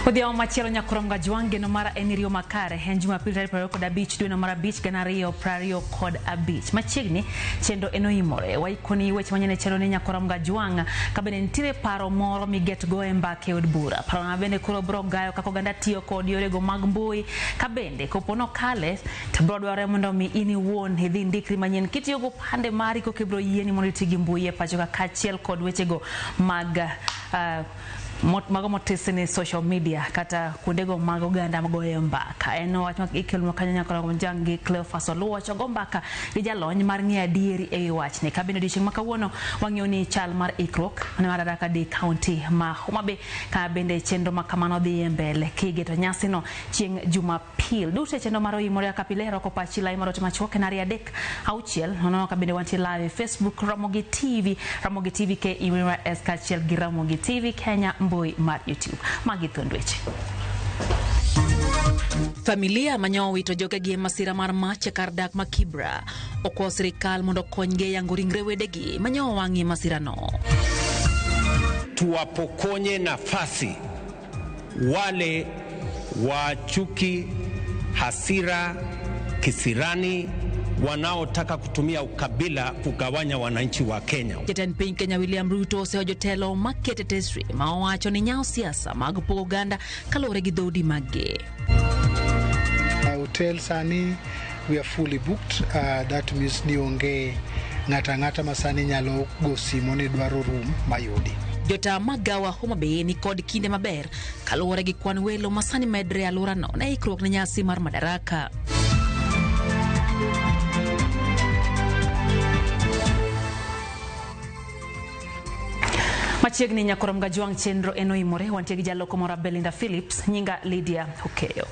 Odhiambo machielo nyakuramga jwange no mara enirio makare en Jumapil tarik 25 dwe no mara bich gana riyo prario kod abich machiegni chendo enoimore waikoni weche manyene chelo ne nyakuramga jwanga kabene nitire paro moro miget go e mbake od bura paro na bende kuro bro gayo kako ganda tiyo kod yore go mag mbui kabende kopono kale to bro dware mondo mi ini won hedhi ndikri manyien kitiyo go pande mari ko kibro yieni mondo tigi mbui e pacho ka kachiel kod weche go mag mago motesene social media kata kundego mago ganda magoye mbaka eno wach ikelo kanya kala jangi Cleophas Oluocho go mbaka gijalony mar ngia dieri e wach ne kabino dishing makawuono wangioni chal mar ikrok ne Madaraka Day County ma Homabe ka bende chendo makamano dhi mbele kigeto nyasi no chieng Jumapil dute chendo maro imore kapilero ko pachila imoro machoke na riadek auchiel nono kabinde wanti live Facebook Ramogi TV ke imira eskachiel gi Ramogi TV Kenya mar YouTube magithond weche. Familia manyo wito joge gi masira mar mach kar dak ma Kibra okwo sirikal mondo konyge yango ringre wedegi manyo wangi masira no. Tuwapokonye nafasi wale wa chuki, hasira, kisirani wanaotaka kutumia ukabila kugawanya wananchi wa Kenya. Jatend piny Kenya William Ruto se ojotelo makete tesri ma owacho ni nyao siasa mag pogo Uganda kalore gi dhoudi magge. Hotel sani we are fully booked. That means ni onge ngata masani nyalo go simo ni dwaro room mayudi. Jota magawa Homabe ni kod kinde maber kalore gi kwan welo masani medre alura no na ikrok na nyasi mar Madaraka. Machiegni nyakuramga jwang chenro enoimore wantie gi jaloko mora Belinda Phillips nyinga Lydia Hokeyo.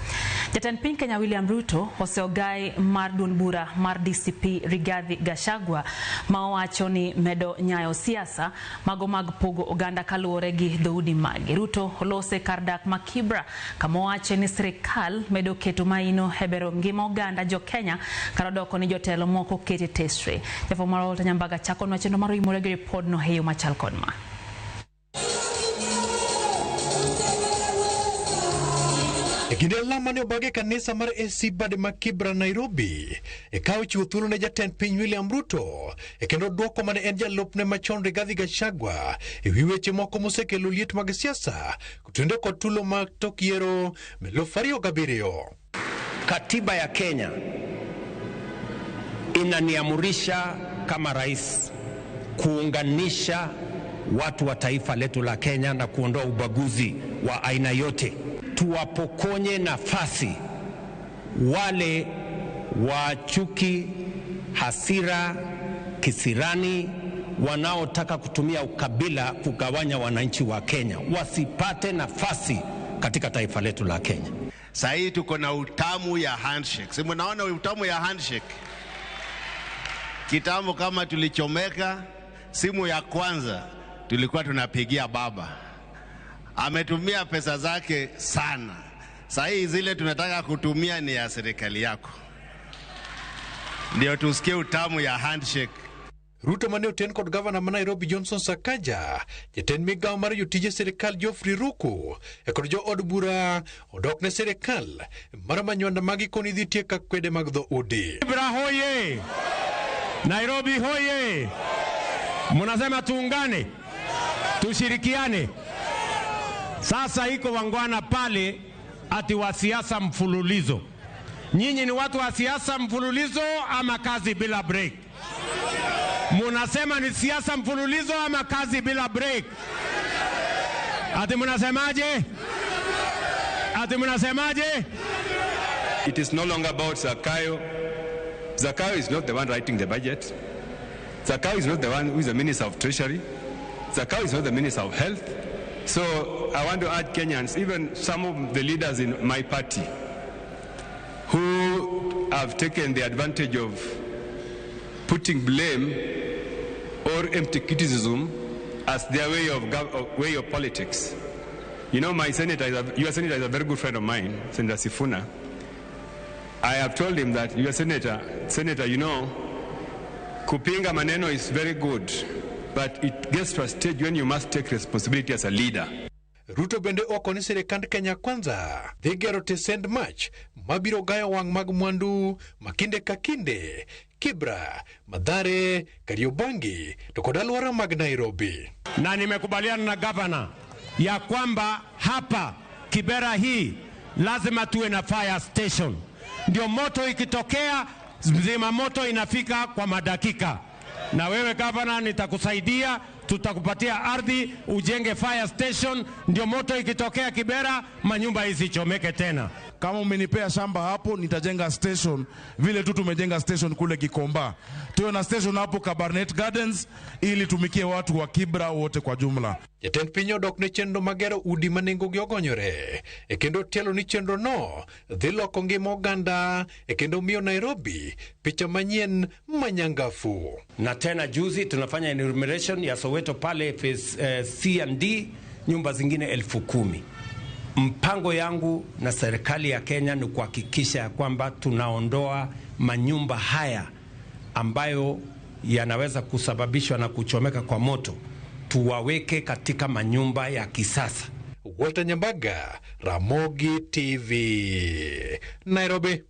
Jatend piny Kenya William Ruto oseogai mar duond bura mar DCP Rigathi Gachagua ma owacho ni medo nyayo siasa mago mag pogo Uganda kaluore gi dhoudi magi. Ruto olose kar dak ma Kibra kama owacho ni sirikal medo keto maino hebero ngima Uganda jo Kenya karodoko ni jotelo moko kete tesre. Jafo maro Nyambaga chako no chendo maro imore gi report no heyo machal kodma. Kinde lama ne obage kanisa mar AC Bade ma Kibra Nairobi kawo chiwo thuolo ne jatend piny William Ruto kendo duoko mane en jalupne machon Rigathi Gachagua wi weche moko mosekelo liet mag siasa kutende kod tulo mag tok yiero 2007. Katiba ya Kenya inaniamurisha kama rais kuunganisha watu wa taifa letu la Kenya na kuondoa ubaguzi wa aina yote. Tuwapokonye nafasi wale wa chuki, hasira, kisirani wanaotaka kutumia ukabila kugawanya wananchi wa Kenya wasipate nafasi katika taifa letu la Kenya. Sasa hii tuko na utamu ya handshake. Sema naona utamu ya handshake. Kitambo kama tulichomeka, simu ya kwanza tulikuwa tunapigia baba. Ametumia pesa zake sana. Sasa hii zile tunataka kutumia ni ya serikali yako. Ndio tusikie utamu ya handshake. Ruto mane oten kod governor ma Nairobi Johnson Sakaja, jatend migawo mar jotije sirikal Geoffrey Ruku kod jo od bura odok ne sirikal mar manywanda magi koni dhi tieka kwede mag dhoudi. Kibra hoye! Nairobi hoye! Munasema tuungane, tushirikiane. Sasa iko wangwana pale ati wa siasa mfululizo. Nyinyi ni watu wa siasa mfululizo ama kazi bila break? Munasema ni siasa mfululizo ama kazi bila break? Ati munasemaje? Ati munasemaje? It is no longer about Zakayo. Zakayo is not the one writing the budget. Zakayo is not the one who is the Minister of Treasury. Zakayo is not the Minister of Health. So I want to urge Kenyans, even some of the leaders in my party, who have taken the advantage of putting blame or empty criticism as their way of politics. You know, your senator is a very good friend of mine, Senator Sifuna. I have told him that your senator, you know, kupinga maneno is very good, but it gets to a stage when you must take responsibility as a leader. Ruto bende oko ni sirikand Kenya Kwanza dhi gero tesend mach mabiro gayo wang' mag mwandu makinde ka kinde Kibra, Mathare, Kariobangi to kod alwora mag Nairobi. Na nimekubaliana na gavana ya kwamba hapa Kibera hii lazima tuwe na fire station. Ndio moto ikitokea, mzima moto inafika kwa madakika. Na wewe gavana nitakusaidia, tutakupatia ardhi ujenge fire station, ndio moto ikitokea Kibera manyumba isichomeke tena. Kama umenipea shamba hapo nitajenga station vile tu tumejenga station kule Gikomba. Tuwe na station hapo Cabernet Gardens ili tumikie watu wa Kibra wote kwa jumla. Jatend piny odok ne chenro magero udi manengogi ogonyore kendo telo ni chenro no dhi loko ngima oganda kendo miyo Nairobi picha manyien manyangafu. Na tena juzi tunafanya enumeration ya Soweto pale phase C and D, nyumba zingine 10,000. Mpango yangu na serikali ya Kenya ni kuhakikisha kwamba tunaondoa manyumba haya ambayo yanaweza kusababishwa na kuchomeka kwa moto, tuwaweke katika manyumba ya kisasa. Walter Nyambaga, Ramogi TV, Nairobi.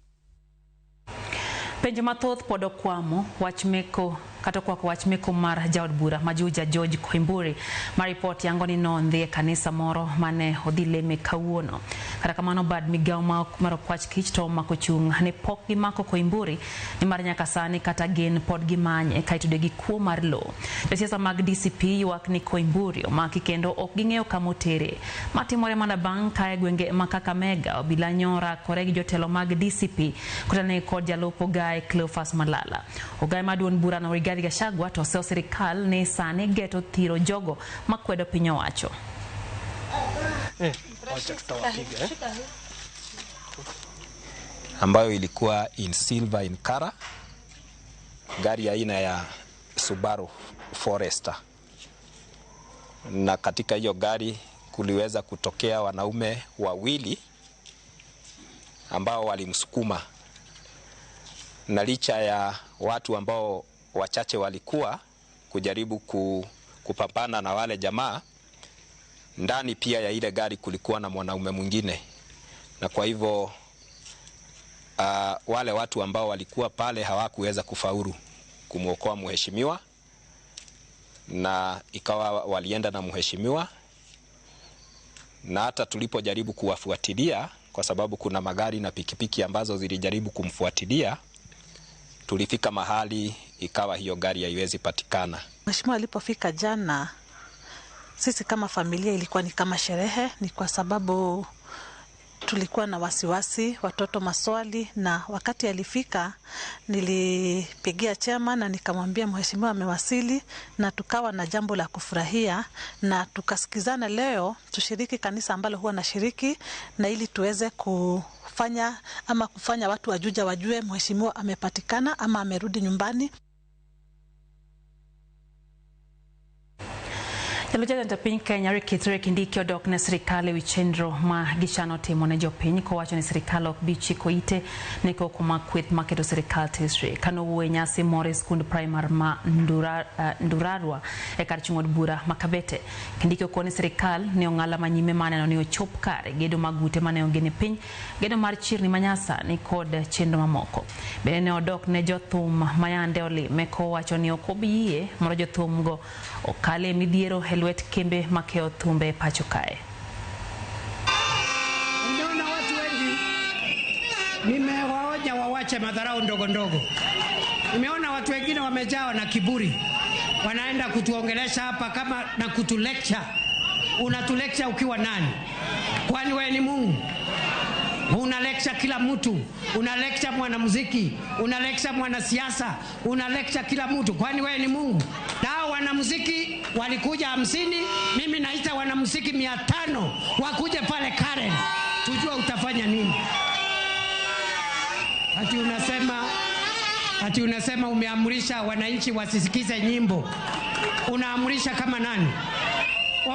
Penjo mathoth podo kwamo wachmeko kata kwa wachmeko mar jaod bura majuja George Koimburi maripoti yango ni nondhi kanisa moro mane odhileme kawuono. Kata kamano bad migao mar kwach kich to makochung ne pok gi mako Koimburi ni mar nyaka sani kata gen pod gi manye kaitude gi kuo mar lo. Josiasa mag DCP ywak ni Koimburi omaki kendo ok ging'eyo kamotere. Matimore mana bang' kae gwenge Kakamega obila nyora kore gi jotelo mag DCP kutane kod jalopo gae Cleophas Malala. Ogae maduon bura na Rigathi Gachagua to seo sirikal ne sani geto thiro jogo makwedo piny owacho. Ambayo ilikuwa in silver in color, gari aina ya Subaru Forester. Na katika hiyo gari kuliweza kutokea wanaume wawili ambao walimsukuma, na licha ya watu ambao wachache walikuwa kujaribu kupambana na wale jamaa, ndani pia ya ile gari kulikuwa na mwanaume mwingine. Na kwa hivyo wale watu ambao walikuwa pale hawakuweza kufaulu kumuokoa mheshimiwa, na ikawa walienda na mheshimiwa. Na hata tulipojaribu kuwafuatilia, kwa sababu kuna magari na pikipiki ambazo zilijaribu kumfuatilia, tulifika mahali ikawa hiyo gari haiwezi patikana. Mheshimiwa alipofika jana, sisi kama familia ilikuwa ni kama sherehe, ni kwa sababu tulikuwa na wasiwasi, watoto maswali, na wakati alifika nilipigia chama na nikamwambia mheshimiwa amewasili, na tukawa na jambo la kufurahia, na tukasikizana leo tushiriki kanisa ambalo huwa na shiriki, na ili tuweze kufanya watu wajuja wajue mheshimiwa amepatikana ama amerudi nyumbani. Jalojada ntapiny Kenya Rikitre Kindiki odok ne sirikal wichendro ma gichano timo ne jopiny kowacho ni sirikal ok bi chiko ite ne koko makweth maketo sirikal tesre. Kano wuoye nyasi moro skund primar ma Ndurarwa kar chung'od bura Makabete. Kindiki okone sirikal ne ong'ala manyime maneno ni ochop kare gedo magute mane ongene piny, gedo mar chirni manyasa ni kod chenro mamoko. Bende ne odok ne jothum mayande olime kowacho ni ok obiyie mondo jothum go okale midhiero lwet kembe makeo thumbe pacho kae. Nimeona watu wengi, nimewaonya wawache madharau ndogo ndogo. Nimeona watu wengine wamejawa na kiburi, wanaenda kutuongelesha hapa kama na kutulecture. Unatulecture ukiwa nani? Kwani wewe ni Mungu? Una lecture kila mtu, una lecture mwanamuziki, una lecture mwanasiasa, una lecture kila mtu. Kwani wewe ni Mungu? Na wanamuziki walikuja 50, mimi naita wanamuziki 500 wakuje pale Karen, tujua utafanya nini. Ati unasema umeamrisha wananchi wasisikize nyimbo. Unaamrisha kama nani?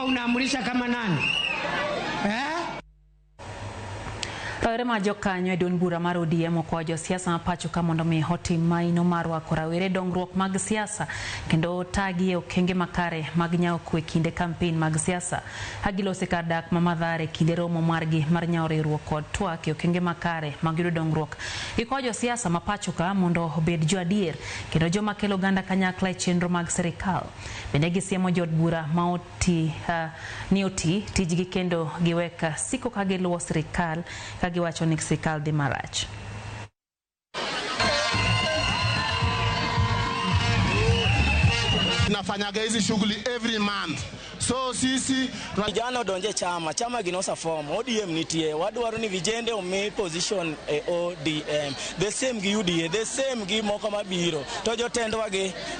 Unaamrisha kama nani? Rawere ma jokanyo e duond bura mar ODM okwayo siasa ma pacho ka mondo mi otim maino mar rwako rawere dongruok mag siasa kendo tagi e okenge makare mag nyawo kwe kinde kampen mag siasa hagilose kar dak ma Mathare kinde romo margi mar nyawo riwruok kod twak e okenge makare mag yudo dongruok. Ikwayo siasa ma pacho ka mondo obed jo adier kendo joma kelo ganda kanyakla e chenro mag sirikal. Bende gisiemo jod bura ma oti tijgi kendo giweka siko ka giluwo sirikal giwacho ni sirikal dhi marach. Nafanyaga hizi shughuli every month. So sisi vijana donje chama ginosa form ODM nitie wadwaro ni vijende omi position e ODM the same gi UDA the same gi moko mabiro to jotendwa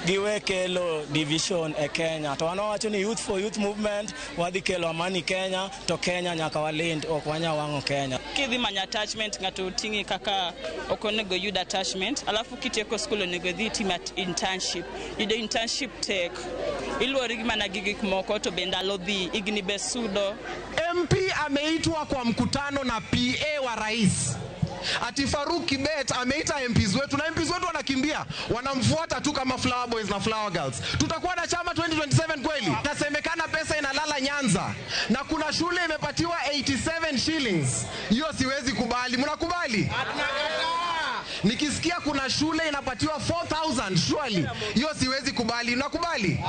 giwe kelo division e Kenya to wanawacho ni youth for youth movement wadhi kelo amani Kenya to Kenya nyaka walind ok wanya wango Kenya kidhi manya attachment ngato tingi kaka okonego yuda attachment alafu kitieko school onego dhi timat internship yudo internship tek ilwori mana gigik moko to bendalo dhi igni besudo. MP ameitwa kwa mkutano na PA wa rais. Ati Faruk Kibet ameita MPs wetu na MPs wetu wanakimbia wanamfuata tu kama flower boys na flower girls. Tutakuwa na chama 2027 kweli? Nasemekana pesa inalala Nyanza na kuna shule imepatiwa 87 shillings. Hiyo siwezi kubali. Mnakubali? Nikisikia kuna shule inapatiwa 4,000 surely hiyo siwezi kubali. Unakubali?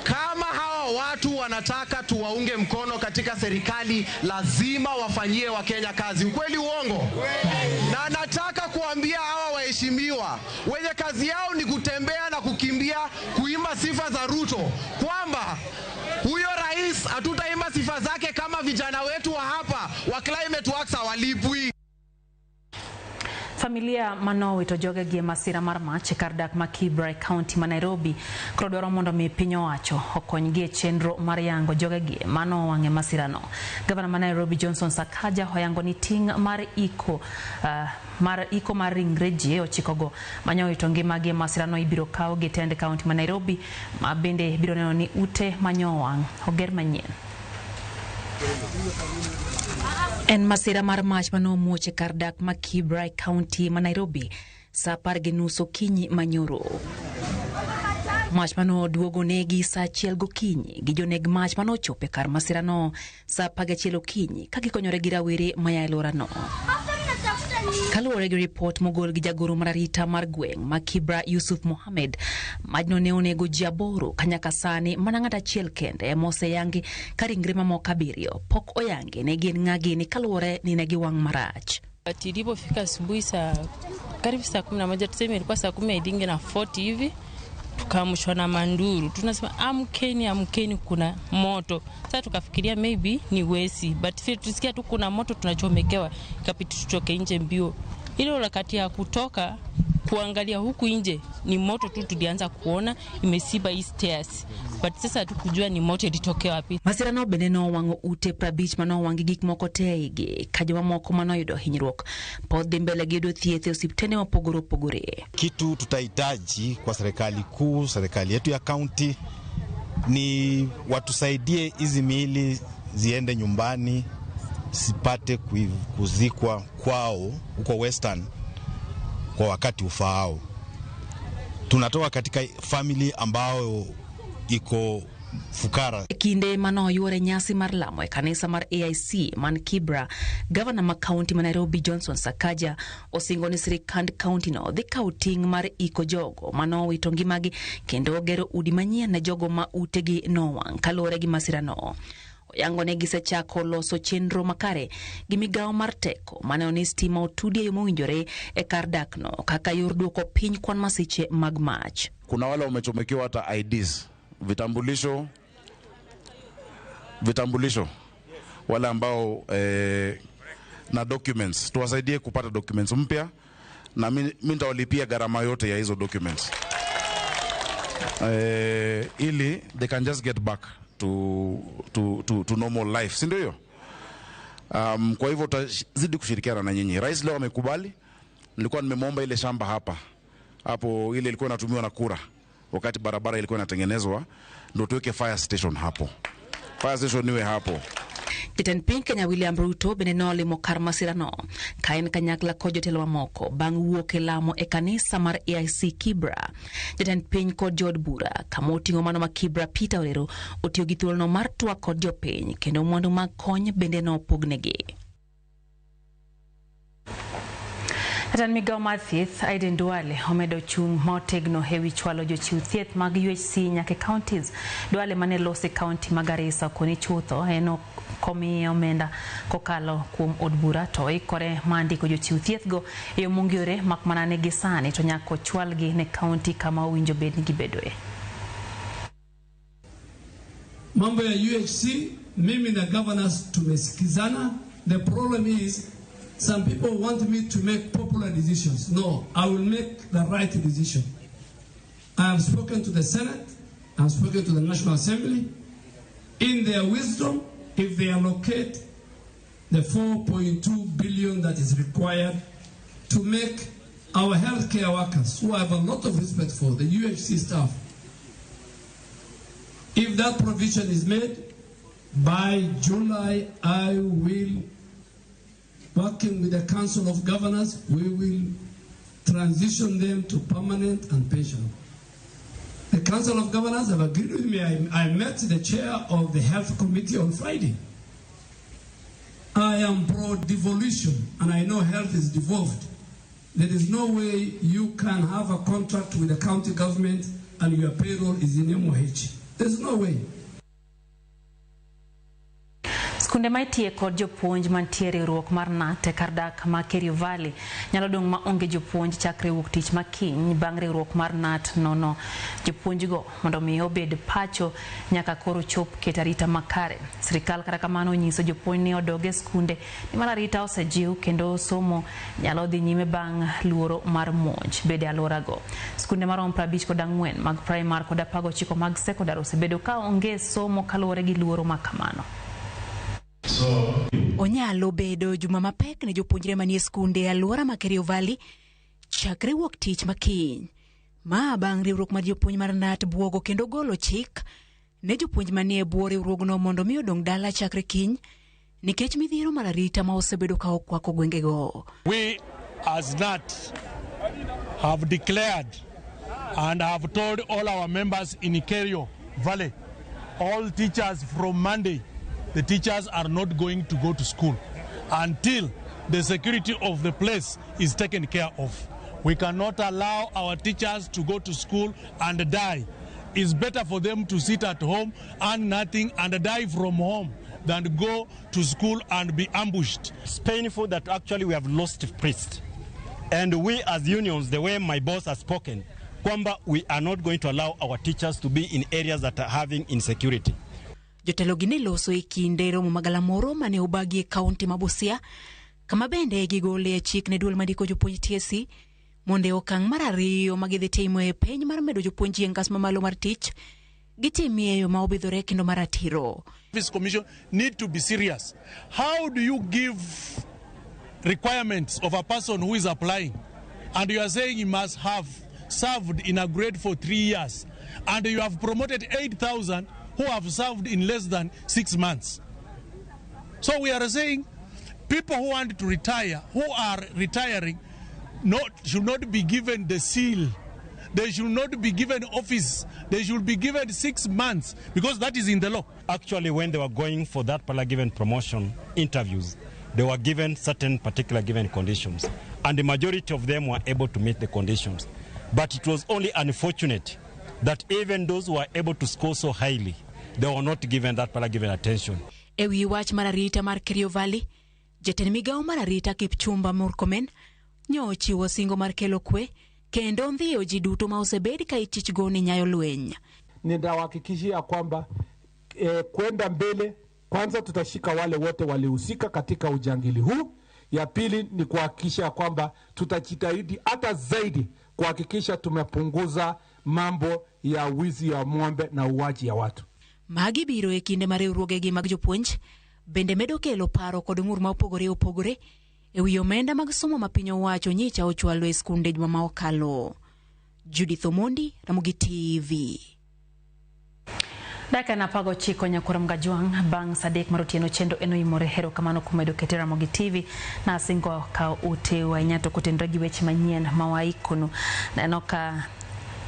Kama hawa watu wanataka tuwaunge mkono katika serikali lazima wafanyie Wakenya kazi. Ukweli uongo? Na nataka kuambia hawa waheshimiwa wenye kazi yao ni kutembea na kukimbia kuimba sifa za Ruto kwamba huyo rais hatutaimba sifa zake kama vijana wetu wa hapa wa Climate Works hawalipwi. Familia manowi to joge gi masira mar mach kar dak ma Kibra County ma Nairobi krodoro mondo mi piny owacho okony gi chenro mar yango joge gi mano wange masira no. Gavana ma Nairobi Johnson Sakaja hoyango ni ting mar iko mar ringreji ochikogo manyowi to ngima gi masira no ibiro kawo gi tend county ma Nairobi ma bende biro neno ni ute manyowang oger manyien. En masira mar mach manomuoche kar dak ma Kibra County ma Nairobi sa 10:30 okinyi manyoro. Mach mano duogo negi sa 1 gokinyi gi joneg mach mano chope kar masira no sa 11 okinyi ka gikonyore gi rawere maya elora no. Kaluwore gi report mogol gi jagoro mar arita mar gweng' ma Kibra Yusuf Mohamed majno ne onego ji 8 kanyaka sani mana ng'at achiel kende mose yangi ka ringre mamoko 7 pok oyangi ne gin ng'agi ni kaluwore ni ne giwang' marach. Ilipofika asubuhi karibu saa 11 tuseme ilikuwa saa 10:40 hivi tukaamshwa na manduru tunasema amkeni kuna moto. Sasa tukafikiria maybe ni wesi but tusikia tu kuna moto tunachomekewa ikapiti tutoke nje mbio. Ile wakati ya kutoka kuangalia huku nje ni moto tu tulianza kuona imesiba hii stairs but sasa hatukujua ni moto ilitokea wapi. Masira no bende no wango ute prabich mano wangi gik moko teigi kajoma moko mano yudo hinyruok pod mbele gi do thieth osiptende mopogore opogore. Kitu tutahitaji kwa serikali kuu, serikali yetu ya county ni watusaidie hizi miili ziende nyumbani sipate kuzikwa kwao huko Western kwa wakati ufaao. Tunatoka katika family ambao iko fukara. Kinde mano yore nyasi mar lamo e kanisa mar AIC man Kibra, Gavana ma County ma Nairobi Johnson Sakaja osingo ni sirikand county no dhi kawo ting' mar iko jogo mano wito ngimagi kendo gero udi manyien ne jogo ma utegi nowang' kaluwore gi masira no. Yango ne gisechako loso chenro makare gi migawo mar teko mane oni stima otudi yo mowinjore e kar dak no kaka yor duoko piny kwan masiche mag mach. Kuna wale wamechomekewa hata IDs, vitambulisho wale ambao na documents tuwasaidie kupata documents mpya na mimi nitawalipia gharama yote ya hizo documents ili they can just get back to normal life, si ndio hiyo? Kwa hivyo tutazidi kushirikiana na nyinyi. Rais leo amekubali. Nilikuwa nimemwomba ile shamba hapo ile ilikuwa inatumiwa na kura wakati barabara ilikuwa inatengenezwa ndio tuweke fire station hapo. Fire station iwe hapo. Jatend piny Kenya William Ruto bende nolimo kar masirano ka en kanyakla kod jotelo mamoko bang' wuok e lamo e kanisa mar AIC Kibra. Jatend piny kod jood bura kama oting'o mano ma Kibra Peter Orero otiyo gi thuolono mar twak kod jopiny kendo mwandu mag kony bende nopognegi. Jatend migao mar thieth Aiden Duale omedo chung' motegno ewi chwalo jochiw thieth mag UHC nyaka counties. Duale mane losi kaunti mag Garissa koni chutho eno komi omenda kokalo kuom od bura to ikore mandiko jochiw thieth go e mongiore makmana ne gisani to nyako chwalgi ne kaunti kama owinjo bed ni gibedoe. Mambo ya UHC mimi na governors tumesikizana. The problem is some people want me to make popular decisions. No, I will make the right decision. I have spoken to the Senate, I have spoken to the National Assembly. In their wisdom, if they allocate the 4.2 billion that is required to make our healthcare workers, who I have a lot of respect for, the UHC staff, if that provision is made, by July, I will, working with the Council of Governors, we will transition them to permanent and pension. The Council of Governors have agreed with me. I met the chair of the Health Committee on Friday. I am pro-devolution, and I know health is devolved. There is no way you can have a contract with the county government and your payroll is in MOH. There's no way. Skunde maitie kod jopuonj mantiere ruok mar NAT e kardak ma Kerio Valley nyalo dong ma onge jopuonj chakre wuok tich makiny bang' riwruok mar NAT nono jopuonj go mondo mi obed pacho nyaka koro chop ket arita makare. Sirikal kata kamano onyiso jopuonj ni odoge skunde ni mar arita osejiw kendo somo nyalo dhi nyime bang' luoro mar monj bede alora go. Skunde marom 54 mag primary kod 19 mag secondary osebedo ka onge somo kaluwore gi luoro makamano. Onyalo bedo juma mapek ne jopuonjre manie skunde alwora ma Kerio Valley chakre wuok tich makiny. Ma bang' riwruok mar jopuonj mar NAT buogo kendo golo chik ne jopuonj manie bwo riwruogno mondo mi odong dala chakre kiny nikech midhiero mar arita ma osebedo ka okwako gwengego. We as NAT have declared and have told all our members in Kerio Valley, all teachers from Monday, the teachers are not going to go to school until the security of the place is taken care of. We cannot allow our teachers to go to school and die. It's better for them to sit at home and nothing and die from home than go to school and be ambushed. It's painful that actually we have lost priests. And we as unions, the way my boss has spoken, kwamba we are not going to allow our teachers to be in areas that are having insecurity. Jotelo gine loso e kinde romo magalamoro mane obagi e kaunti ma Busia kama bende gigole chik ne duol mandiko jopuonj TSC monde okang' mar ariyo magidhi timo e peny mar medo jopuonj e ngas mamalo mar tich gitimie yo ma obidhore kendo mar atiro. This commission need to be serious. How do you give requirements of a person who is applying and you are saying he must have served in a grade for 3 years and you have promoted 8,000 who have served in less than 6 months? So we are saying people who want to retire, who are retiring, should not be given the seal. They should not be given office. They should be given 6 months because that is in the law. Actually, when they were going for that particular given promotion interviews, they were given certain particular given conditions. And the majority of them were able to meet the conditions. But it was only unfortunate that even those who were able to score so highly, they were not given that particular given attention. Ewi wach mar arita mar Kerio Valley, jatend migao mar arita Kipchumba Murkomen nyo chiwo singo mar kelo kwe kendo ndhiyo ji duto ma osebedi ka ichich go ni nyayo lweny. Ninawahakikishia kwamba kwenda mbele, kwanza tutashika wale wote walihusika katika ujangili huu. Ya pili ni kuhakikisha kwamba tutajitahidi hata zaidi kuhakikisha tumepunguza mambo ya wizi ya ng'ombe na uwaji ya watu. Magi biro e kinde mar riwruogegi mag jopuonj bende medo kelo paro kod ng'ur ma opogore e wi omenda mag somo ma piny owacho nyicha ochwalo e skunde juma ma okalo. Judith Omondi, Ramogi TV. Daka na pago chiko nyakura mgajuang bang Sadek Marotieno chendo eno imore hero kamano kumedo ketera Ramogi TV na singo ka ute wa nyato kutendragi weche manyien mawaikonu na enoka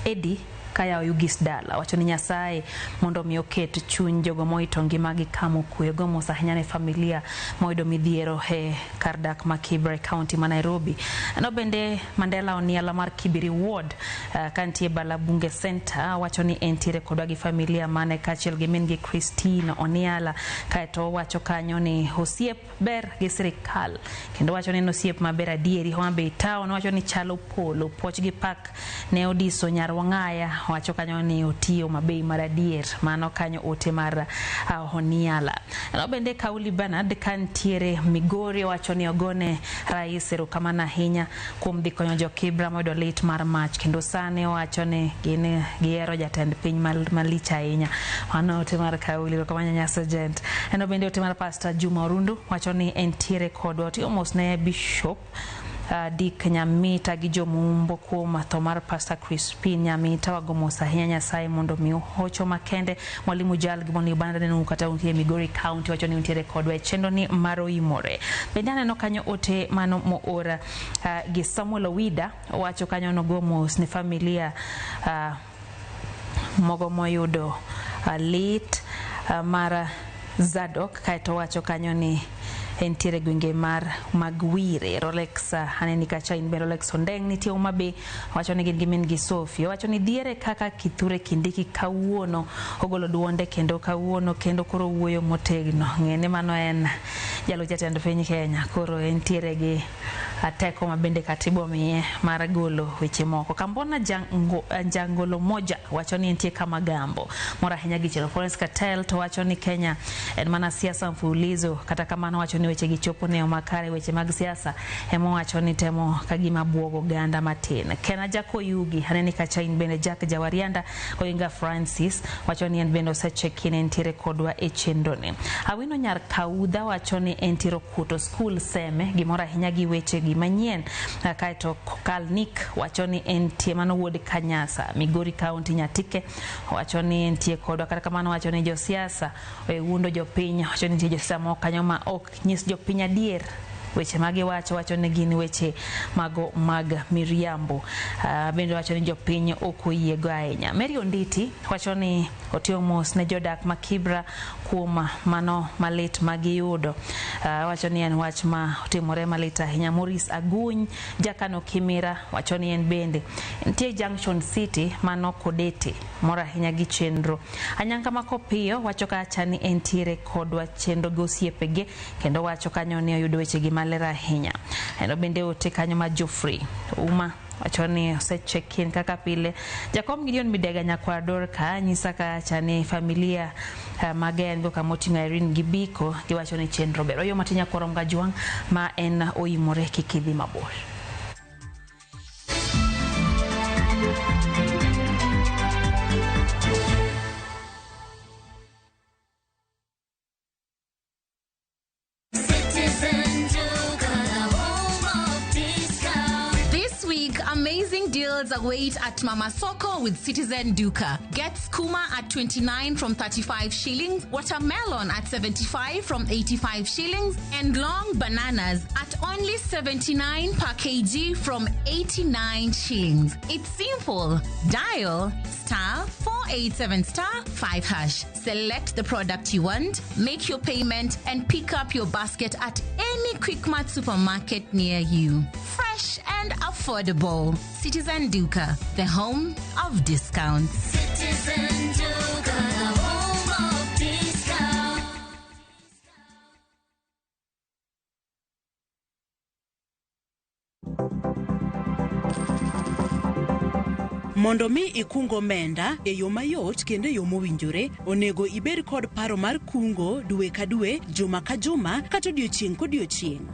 Edi kaya oyugis dala wacho ni Nyasaye mondo mi oket chuny jogo moito ngimagi kamo kuego mosahinyane familia moido midhiero he kardak ma Kibra County ma Nairobi. No bende Mandela Oniala mar Kibiri Ward kantie bala bunge center wacho ni entire kodwa gi familia mane kachiel gi min gi Christine Oniala kaeto wacho kanyo ni osiep ber gi sirikal kendo wacho ni osiep maber adieri Homabay Town wacho ni chalo polo poch gi pak ne odiso nyar wangaya wacho kanyo ni otiyo mabei maradier mano kanyo ote mar Oniala. No bende Kauli Bernard kantiere Migori wacho ni ogone rais erokamano ahinya kuom dhi konyo jo Kibra modo lit mar mach kendo sane wacho ni gin giero jatend piny malich ahinya mano ote mar Kauli erokamano Nyasaye gent. No bende ote mar Pastor Juma Orundu wacho ni entiere kodwa otiyo mos ne Bishop Dik Nyamita gi jomumbo kuom tho mar Pastor Crispin Nyamita wagomo sahinya Nyasaye mondo mi hocho makende mwalimu jal gi moni banda ne ukata untie Migori County wacho ni untie kodwa chendo ni maro imore. Bende aneno kanyo ote mano moora gi Samuel Owida wacho kanyo no gomo ne familia mogo moyudo lit mara Zadok kaeto wacho kanyo ni entiere gwenge mar Magwire Rolex haneni kacha in Rolex Ondeng nitie Homabay wacho ni gin gimin gi Sofia wacho ni diere kaka Kithure Kindiki kawuono ogolo duonde kendo kawuono kendo koro wuoyo motegno ngene mano en jalo jatend piny Kenya koro entiere gi ateko mabende katibo miye mar golo weche moko kambona jangolo moja wacho ni entie kama gambo mora hinya gi chelo Florence Cartel to wacho ni Kenya en mana siasa mfulizo kata kamano wacho ni weche gichopo ne makare weche mag siasa emo wacho ni temo kagima buogo ganda matin. Kena Jako Yugi haneni kacha in bende Jack Jawarianda Oinga Francis wacho ni en bende osechekine entiere kodwa echendone. Awino nyar Kaudha wacho ni entiro kuto school seme gimora hinya gi weche gi Manyien kaeto Kalnik wacho ni entie mano wuod Kanyasa Migori County Nyatike wacho ni entie kodwa kata kamano wacho ni josiasa wundo jopiny wacho ni josiasa moko kanyo ma ok nyis jopiny adier weche magi wacho ni gin weche mago mag miriambo bende wacho ni jopiny ok oyiego ahinya. Mary Onditi wacho ni otiyo mos ne jodak ma Kibra kuom mano malit magiyudo wacho ni en wach ma otimore malit ahinya. Morris Aguny Jakano Kimira wacho ni en bende nitie Junction City mano kodete mora ahinya gi chenro Anyanga Makopiyo wacho kacha ni entiere kodwa chenro gosiepege kendo wacho kanyo ni oyudo weche gi malera ahinya. Eno bende ote kanyo ma Geoffrey Uma wacho ni osechekin kaka pile Jakom Gideon Midega Nyakwador ka nyisa ka chane familia magen go kamotinga Irene Gibiko giwacho ni chenro bero yo matinya korom gajuang ma en oimore kikidhi mabor. Amazing deals await at Mama Soko with Citizen Duka. Get skuma at 29 from 35 shillings, watermelon at 75 from 85 shillings, and long bananas at only 79 per kg from 89 shillings. It's simple. Dial *487*5#. Select the product you want, make your payment, and pick up your basket at any Quickmart supermarket near you. Fresh and affordable. Citizen Duka, the home of discounts. Citizen Duka, the home of discounts. Mondo mi ikungo omenda e yo mayot kendo e yo mowinjore onego ibed kod paro mar kungo dwe ka dwe, juma ka juma, kata odiochieng' kodiochieng'.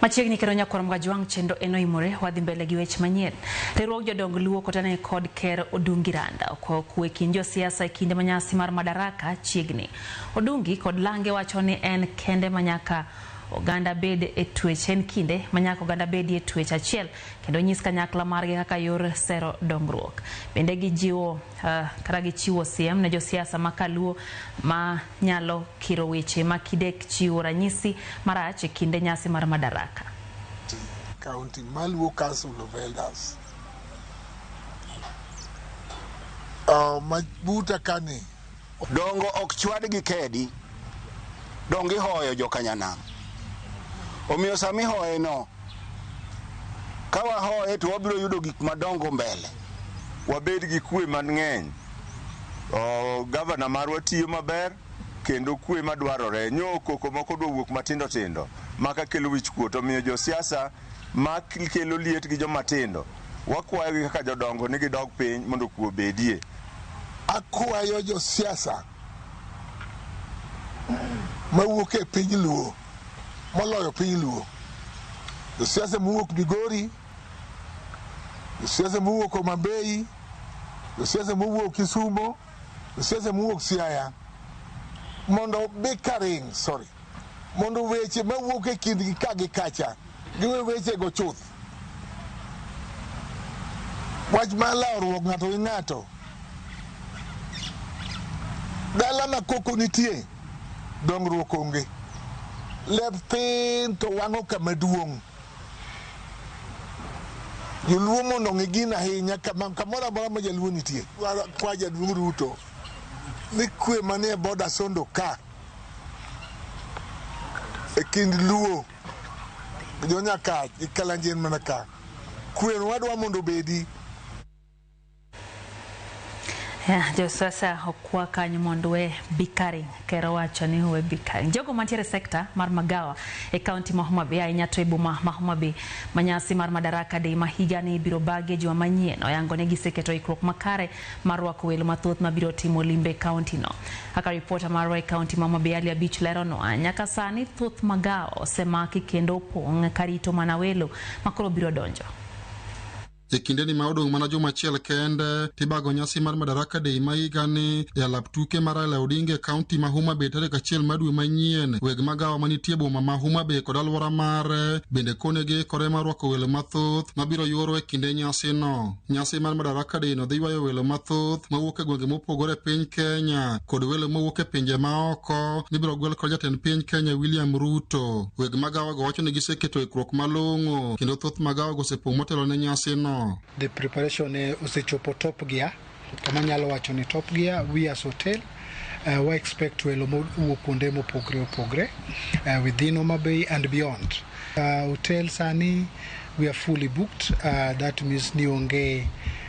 Machiegni kero nyakwar Mgajwang chendo eno imore wadhi mbele gi weche manyien. Riwruok jodong luo kotane kod ker Odungi Randa okwe kind josiasa e kinde manyasi mar Madaraka chiegni. Odungi kod Lange wacho ni en kende manyaka oganda bed e twech, en kinde manyaka oganda bed e twech achiel kendo nyis kanyakla margi kaka yor sero dongruok. Bende gijiwo kata gichiwo siem ne josiasa makaluo ma nyalo kiro weche makidek chiwo ranyisi marach e kinde nyasi mar Madaraka. County Maluo Council of Elders. Mabuta kani dongo ok chwad gi kedi, dongi hoyo jokanyanam. Omiyo sami hoye no, kawa hoye to wabiro yudo gik madongo mbele. Wabed gi kwe mang'eny. Gavana marwa tiyo maber kendo kwe madwarore. Nyo koko moko do wuok matindo tindo maka kelo wich kuot. Omiyo josiasa makelo liet gi joma tindo wakwayo kaka jodongo ni gidog piny mondo kwe obedie. Akwayo josiasa mawuok e piny Luo moloyo piny Luo. Josiasa mawuok Migori, josiasa mawuok Homabay, josiasa mawuok Kisumo, josiasa mawuok Siaya mondo mondo weche mawuok e kindgi ka gi kacha giwe weche go chuth. Wach malawruok ng'ato gi ng'ato. Dala ma koko nitie dongruok onge. Lep thin to wang'o kama duong'. Joluo mondo ng'e gino ahinya kamoro amora ma jaluo nitie. Kwa jaduong' Ruto ni kwe manie boda Sondo ka e kind Luo jo Nyaka gi Kalenjin mana ka. Kwe wadwa mondo bedi. Josiasa okwa kanyo mondo we bikari kero wacho ni we bikari. Jogo mantiere sekta mar magawa e kaunti ma Homabay ahinya to e boma ma Homabay manyasi mar Madaraka Day ma higa ni biro bage juma manyien oyango ne giseketo ikruok makare mar rwako welo mathoth mabiro timo limbe kaunti no. Aka reporter mar kaunti ma Homabay Ali Abich lero no nyaka sani thoth magawa osemaki kendo opong' karito mana welo makoro biro donjo. E kinde ni ma odong' mana juma achiel kende tibago nyasi mar Madaraka Day ma higa ni e alap tuke mar Raila Odinga kaunti ma Homabay tarik 1 dwe manyien. Weg magawa manitie boma ma Homabay kod alwora mare bende konegi kore mar rwako welo mathoth mabiro yuoro e kinde nyasi no. Nyasi mar Madaraka Day no dhi ywayo welo mathoth mawuok e gwenge mopogore e piny Kenya kod welo mawuok e pinje maoko mibiro gwel kod jatend piny Kenya William Ruto. Weg magawa go wacho ni giseketo ikruok malong'o kendo thoth magawa go osepong' motelo ne nyasi no. The preparation usechopo top gear. Kama nyalo wacho ni top gear, we as hotel we expect welo kuonde mopogre within Homabay and beyond. Hotel sani we are fully booked. That means ni onge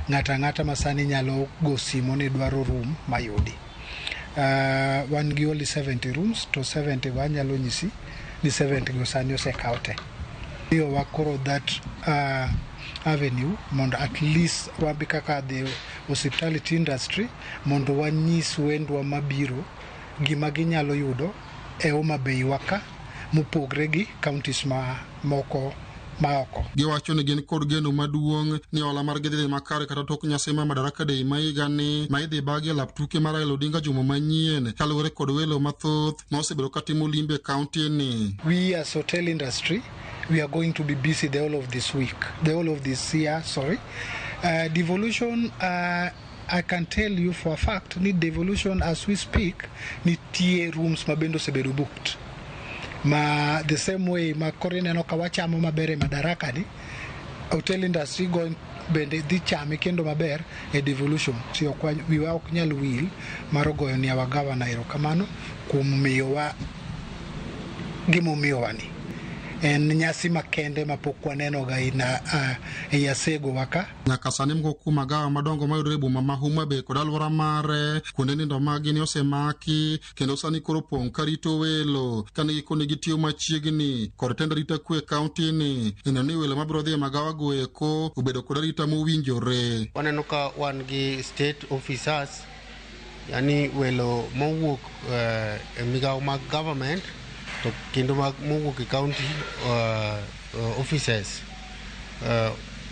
ng'ata masani nyalo go simo ni dwaro room mayudi. One gi only 70 rooms to 70 wanyalo nyisi ni 70 go sani osekaute. Hiyo wakoro that avenue mondo at least wabi kaka the hospitality industry mondo wanyis wendwa mabiro gima ginyalo yudo e Homabay waka mopogre gi counties ma moko maoko. Giwacho ni gin kod geno maduong' ni ola mar gidhi makare kata tok nyasi mar Madaraka Day ma higa ni ma idhi bagi lap tuke mar Raila Odinga juma manyien kaluwore kod welo mathoth ma osebedo katimo limbe kaunti ni. We as hotel industry we are going to be busy the whole of this year. Devolution, I can tell you for a fact, need devolution as we speak, need tier rooms mabendo sebedu booked. Ma the same way ma korene no kawacha mo mabere Madaraka ni hotel industry going bende di chame kendo maber e devolution. So we wa oknyal will marogoyo ni awagawa na erokamano kumiyowa gimomiyowa ni. En nyasi makende mapok waneno ga ina e yasego waka. Nyaka sani mko magawa madongo mayudore boma ma Homabay kod alwora mare kuonde nindo magi ni osemaki kendo sani koro pong' karito welo kane gikone gitiyo machiegni kod tend rita kwe kaunti ni ino ni welo mabiro dhi e magawa go eko obedo kod rita mowinjore. Waneno ka wan gi state officers, yani welo mowuok e migawo mag government to kendo mag mowuok e county offices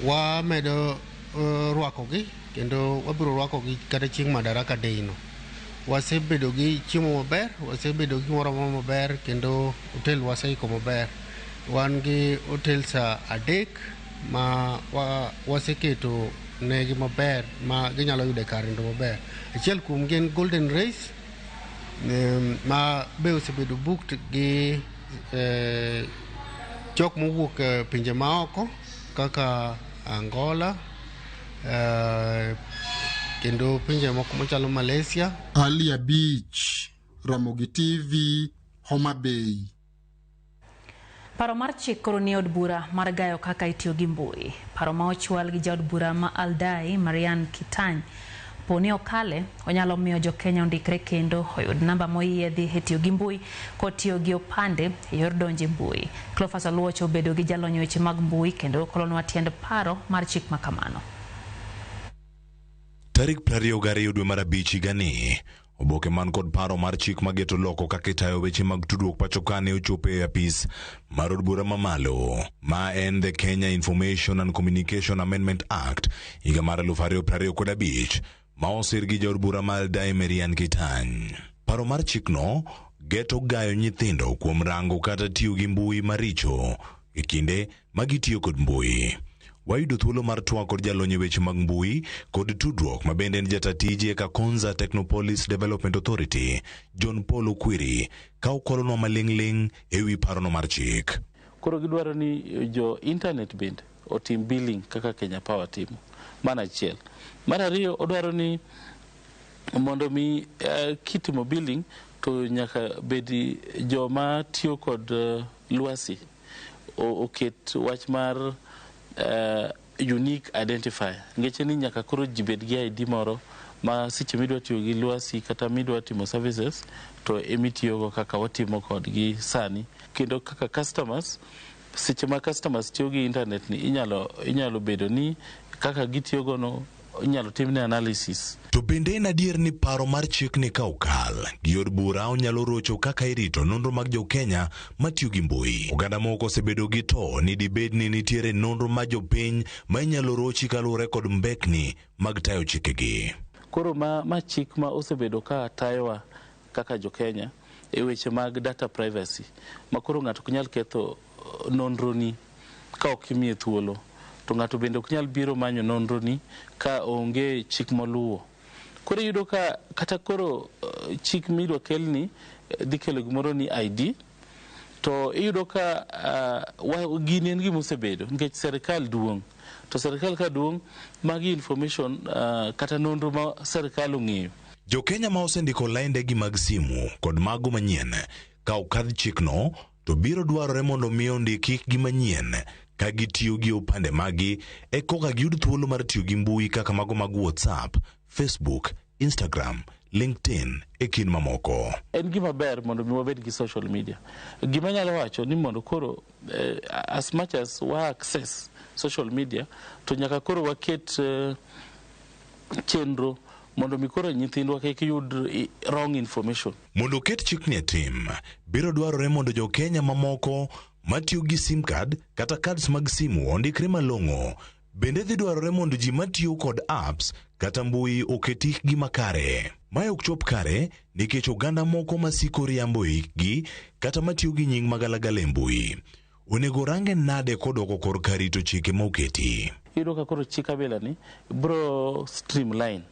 wa medo rwakogi kendo wabiro rwakogi kata chieng' Madaraka Day no. Wasebedo gi chiemo maber, wasebedo gi moro maber, kendo hotel waseiko maber. Wan gi hotel sa 3 ma waseketo negi maber ma ginyalo yude kar nindo maber. Achiel kuom gin Golden Race ma be osebedo booked gi jok mowuok pinje maoko kaka Angola, kendo pinje moko machalo Malaysia. Alia Beach, Ramogi TV, Homa Bay. Paro mar chik koro ni od bura mar gayo kaka itiyo gi mbui. Paro ma ochwal gi jaod bura ma Aldai Marian Kitany poni okale onyalo miyo jo Kenya ondikre kendo oyud namba moyiedhi e tiyo gi mbui kod tiyo gi opande e yor donje mbui. Cleophas Oluoch obedo gi jalony weche mag mbui kendo kolonwa tiend paro mar chik makamano. Tarik 22 dwe mar abich higani, oboke man kod paro mar chik mageto loko kaka itayo weche mag tudruok pacho ka ne ochopo e apis mar od bura mamalo ma en the Kenya Information and Communication Amendment Act higa mar 2025 ma osir gi jaod bura mar Aldai Marian Kitany. Paro mar chikno geto gayo nyithindo kuom rango kata tiyo gi mbui maricho e kinde ma gitiyo kod mbui. Wayudo thuolo mar twak kod jalony weche mag mbui kod tudruok ma bende en jatatije ka Konza Technopolis Development Authority, John Paul Okwiri, ka okolonwa maling'ling ewi parono mar chik. Koro gidwaro ni jo internet bende otim billing kaka Kenya Power timo. Mana achiel. Mar ariyo odwaro ni mondo mi kitimo billing to nyaka bedi joma tiyo kod lwasi oket wach mar unique identifier. Ngeche ni nyaka koro jibed gi ID moro ma siche midwa tiyo gi lwasi kata midwa timo services to emitiyogo kaka watimo kod gi sani. Kendo kaka customers, siche ma customers tiyo gi internet ni inyalo bedo ni kaka gitiyogo no inyalo timne analysis. To bende en adier ni paro mar chik ni ka okal, giod bura onyalo rocho kaka irito nonro mag jo Kenya matiyo gi mbui. Oganda moko osebedo gi to ni dibed ni nitiere nonro ma jopiny ma inyalo rochi kaluwore kod mbekni mag tayo chikegi. Koro ma chik ma osebedo ka tayowa kaka jo Kenya e weche mag data privacy. Ma koro ng'ato ok nyal ketho nonro ni ka ok imiye thuolo. To ng'ato bende ok nyal biro manyo nonro ni ka onge chik moluwo. Koro yudo ka kata koro chik midwa kelni dhi kelo gimoro ni ID, to iyudo ka gini en gima osebedo nikech serikal duong'. To serikal ka duong', magi information kata nonro ma serikal ong'eyo. Jo Kenya ma osendiko laindegi mag simu kod mago manyien ka okadh chikno to biro dwarore mondo miyo ndikgi manyien ka gitiyo gi opande magi e koka giyud thuolo mar tiyo gi mbui kaka mago mag WhatsApp, Facebook, Instagram, LinkedIn e kin mamoko. En gima ber mondo mi wabed gi social media. Gima nyalo wacho ni mondo koro as much as wa access social media to nyaka koro waket chenro mondo mi koro nyithindwa kik yud wrong information. Mondo ket chikni e tim, biro dwarore mondo jo Kenya mamoko matiyo gi SIM card kata cards mag simu ondikre malong'o. Bende dhi dwarore mondo ji matiyo kod apps kata mbui oketi gi makare. Mae ok chop kare nikech oganda moko masiko riambo ikgi kata matiyo gi nying magalagala e mbui. Onego range nade kodoko kor karito chike moketi. Iyudo ka koro chik abila ni bro streamline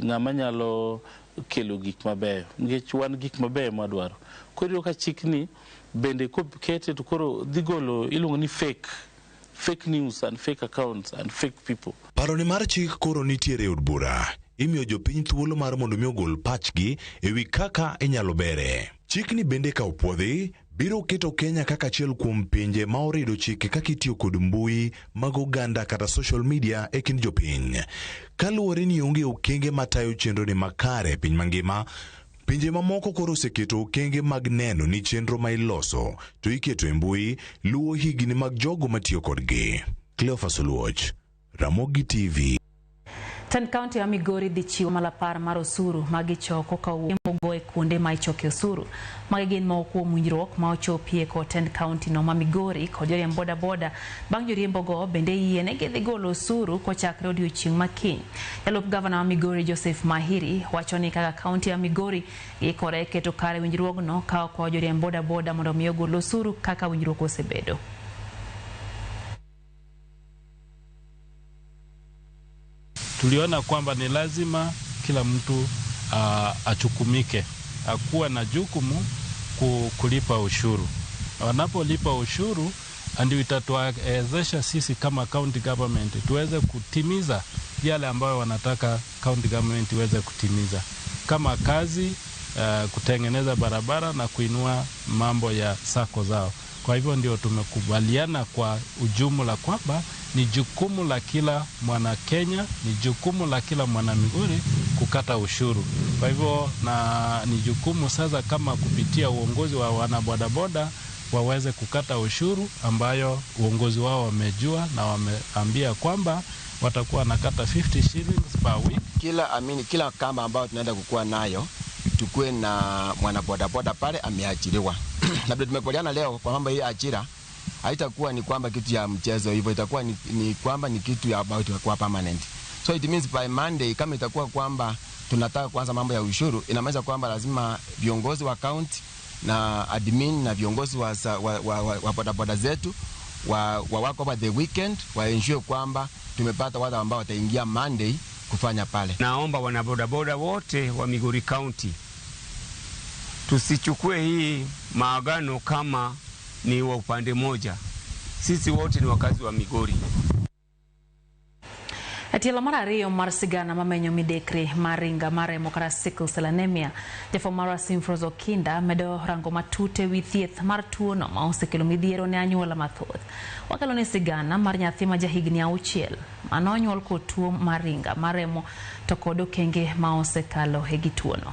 ng'ama nyalo kelo gik mabeyo. Nikech wan gik mabeyo madwaro. Koro iyudo ka chik ni bende kete to koro dhigolo iluongo ni fake news and fake accounts and fake people. Paro ni mar chik koro nitiere od bura. Imiyo jopiny thuolo mar mondo mi ogol pachgi ewi kaka inyalo bere. Chik ni bende ka opuodhi biro keto Kenya kaka achiel kuom pinje ma orido chike kaka itiyo kod mbui mag oganda kata social media e kind jopiny. Kaluwore ni onge okenge matayo chenro ni makare piny mangima, pinje mamoko koro oseketo okenge mag neno ni chenro ma iloso to iketo e mbui luwo higni mag jogo matiyo kodgi. Cleophas Oluoch, Ramogi TV. Ten County ya Migori dhi chiwo malapar mar osuru magichoko kawuok e kuonde ma ichoke osuru. Magi gin moko kuom winjruok ma ochopie ko Ten County no ma Migori kod joriemb boda boda. Bang' joriembo go bende yiene gidhi golo osuru kochakre odiechieng' makiny. Jalup gavana wa Migori Joseph Mahiri wacho ni kaka kaunti ya Migori ikore keto kare winjruogno kawo kwa joriemb boda boda mondo mi ogol osuru kaka winjruok osebedo. Tuliona kwamba ni lazima kila mtu achukumike, akuwa na jukumu kulipa ushuru. Wanapolipa ushuru ndio itatuwezesha sisi kama county government tuweze kutimiza yale ambayo wanataka county government iweze kutimiza, kama kazi, kutengeneza barabara na kuinua mambo ya sako zao. Kwa hivyo ndio tumekubaliana kwa ujumla kwamba ni jukumu la kila mwana Kenya, ni jukumu la kila mwana Migori kukata ushuru. Kwa hivyo ni jukumu sasa kama kupitia uongozi wa wanabodaboda waweze kukata ushuru ambayo uongozi wao wamejua na wameambia kwamba watakuwa wanakata 50 shillings per week. Kila kamba ambayo tunaenda kukua nayo tukue na mwanabodaboda pale ameajiriwa. Na ndio tumekubaliana leo kwa mambo hii ajira haitakuwa ni kwamba kitu ya mchezo hivyo, itakuwa ni kwamba ni kitu ya about kwa permanent. So it means by Monday kama itakuwa kwamba tunataka kuanza mambo ya ushuru, inamaanisha kwamba lazima viongozi wa county na admin na viongozi wa bodaboda zetu wako over the weekend wa ensure kwamba tumepata watu ambao wataingia Monday kufanya pale. Naomba wanabodaboda wote wa Migori County tusichukue hii maagano kama ni wa upande moja. Sisi wote ni wakazi wa Migori. Atiela mara riyo mar sigana mamenyo midekre maringa maremo kara Sickle cell anemia. Jafomara Simfrozo Kinda medo rango matute wi thieth mar tuo no ma osekelo midhiero ne anyuola mathoth. Wakelo ne sigana mar nyathi ma jahigni 6 manonyuol kod tuo maringa maremo to kod okenge ma osekalo e gi tuo no.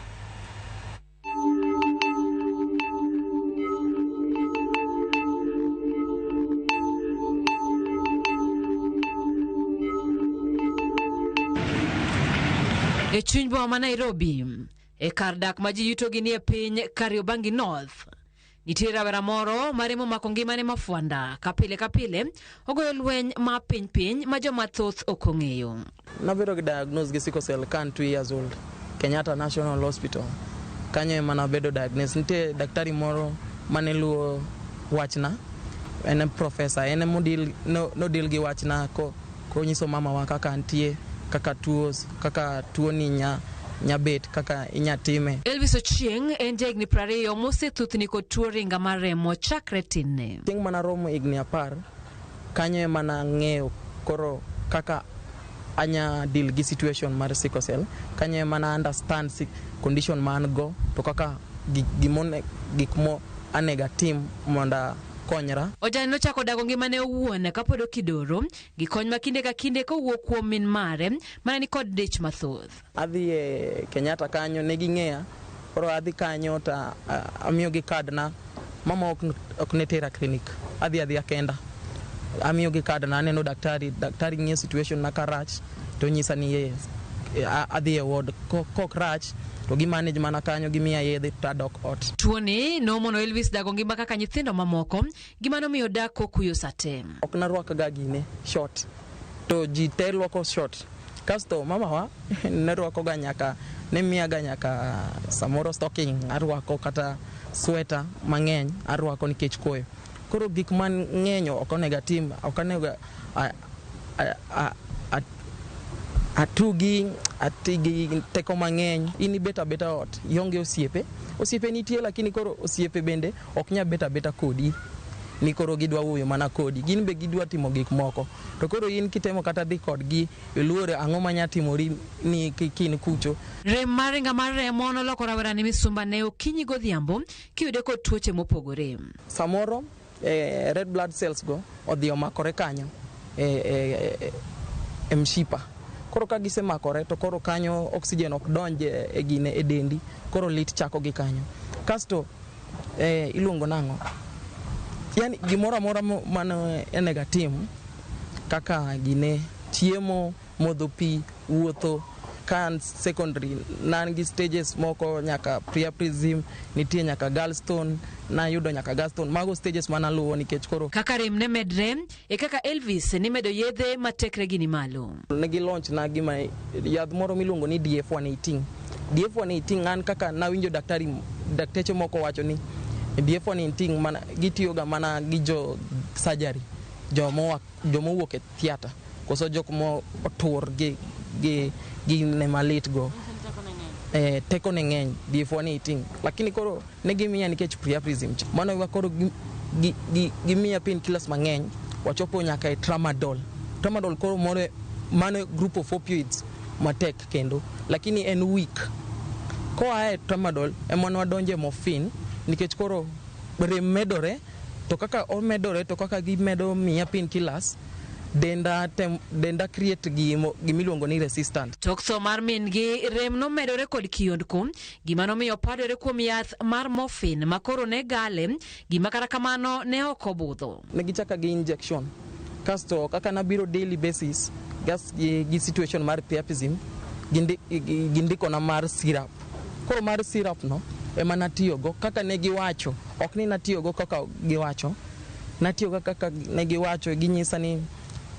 E chuny boma ma Nairobi, e kar dak ma ji yuto gi ni e piny Kariobangi North, nitie rawera moro maremo mako ngimane mafuanda ka pile ogoyo lweny ma piny ma joma thoth ok ong'eyo. Nabedo gi diagnose gi sickle cell kan 2 years old, Kenyatta National Hospital. Kanyo ema nabedo diagnose. Nitie daktari moro mane luwo wachna, en professor, en no deal gi wachna ko nyiso mama wa kaka antie, kaka tuo ni nyabet, kaka inyatime. Elvis Ochieng en jagni 20 mosethuthni kod tuo ringa mar remo chakre tinne. Ting mana romo igni 10, kanyo ema nang'eyo koro kaka anya deal gi situation mar sickle cell, kanyo ema na understand condition man go to kaka gik mo anega tim monda konyra. Ojane nochako dago ngimane owuon kapod okidoro gi kony ma kinde ka kinde kowuok kuom min mare mana ni kod dich mathoth. Adhi e Kenyatta kanyo ne ging'eya, koro adhi kanyo ta amiyo gi kad na, mama ok ne tera clinic, adhi akenda, amiyo gi kad na, aneno daktari ng'iyo situation na karach to nyisa ni adhi e ward kok rach to gi manage mana kanyo gi miya yedhe to adok ot. Tuoni nomono Elvis dago ngima kaka nyithindo mamoko, gima nomiyo dak kokuyo sate. Ok narwaka ga gine short to ji te rwako short, kasto mama wa ne rwako ga nyaka, ne miya ga nyaka samoro stocking arwako kata sweater mang'eny arwako nikech koyo. Koro gik man ng'enyo ok onega tim, ok onega atigi teko mang'eny. Ini beta ot, ionge osiepe nitie, lakini koro osiepe bende ok nya beta kodi, ni koro gidwa wuoyo mana kodi, gin be gidwa timo gik moko, to koro in kitemo kata dhi kodgi iluore ang'o manya timori ni kin kucho. Rem maringa mar remo noloko rawera ni misumba ne okinyi godhiambo kiyude kod tuoche mopogore. Samoro red blood cells go odhi omakore kanyo e mshipa, koro ka gisemakore to koro kanyo oxygen ok donje e gine e dendi, koro lit chako gi kanyo. Kasto iluongo nang'o, yani gimoro amora mano enega tim, kaka gine chiemo, modho pi, wuotho kan secondary nan gi stages moko nyaka pre-prism, nitie nyaka gallstone, na yudo nyaka gallstone. Mago stages mana luwo nikech koro kaka rem ne medre e kaka Elvis ni medo yedhe matekre gini malo. Negi launch na gima yadh moro miluongo ni DF118. DF118 an kaka nawinjo dakteche moko wacho ni DF118 mana gitiyoga mana gi jo surgery, jomo wuok e theater, koso jok mo otur gi ne malit go teko ne ng'eny DF118, lakini koro ne gimiya nikech pre-prism mano wa koro gimiya painkillers mang'eny wachopo nyaka e tramadol koro mano group of opioids matek kendo, lakini en weak. Koa e tramadol emane wadonje morphine nikech koro rem medore, to kaka omedore to kaka gimedo miya painkillers denda create gimiluongo ni resistant. Tok tho mar min gi rem no medore kod kiondko, gima nomiyo padore kuom yath mar morphine makoro ne gale, gima kata kamano ne ok obudho. Ne gichaka gi injection, kasto kaka nabiro daily basis gas gi situation mar priapism gindiko na mar syrup. Koro mar syrup no ema natiyogo kaka ne giwacho, ok ni natiyogo kaka giwacho, natiyogo kaka ne giwacho, ginyisa ni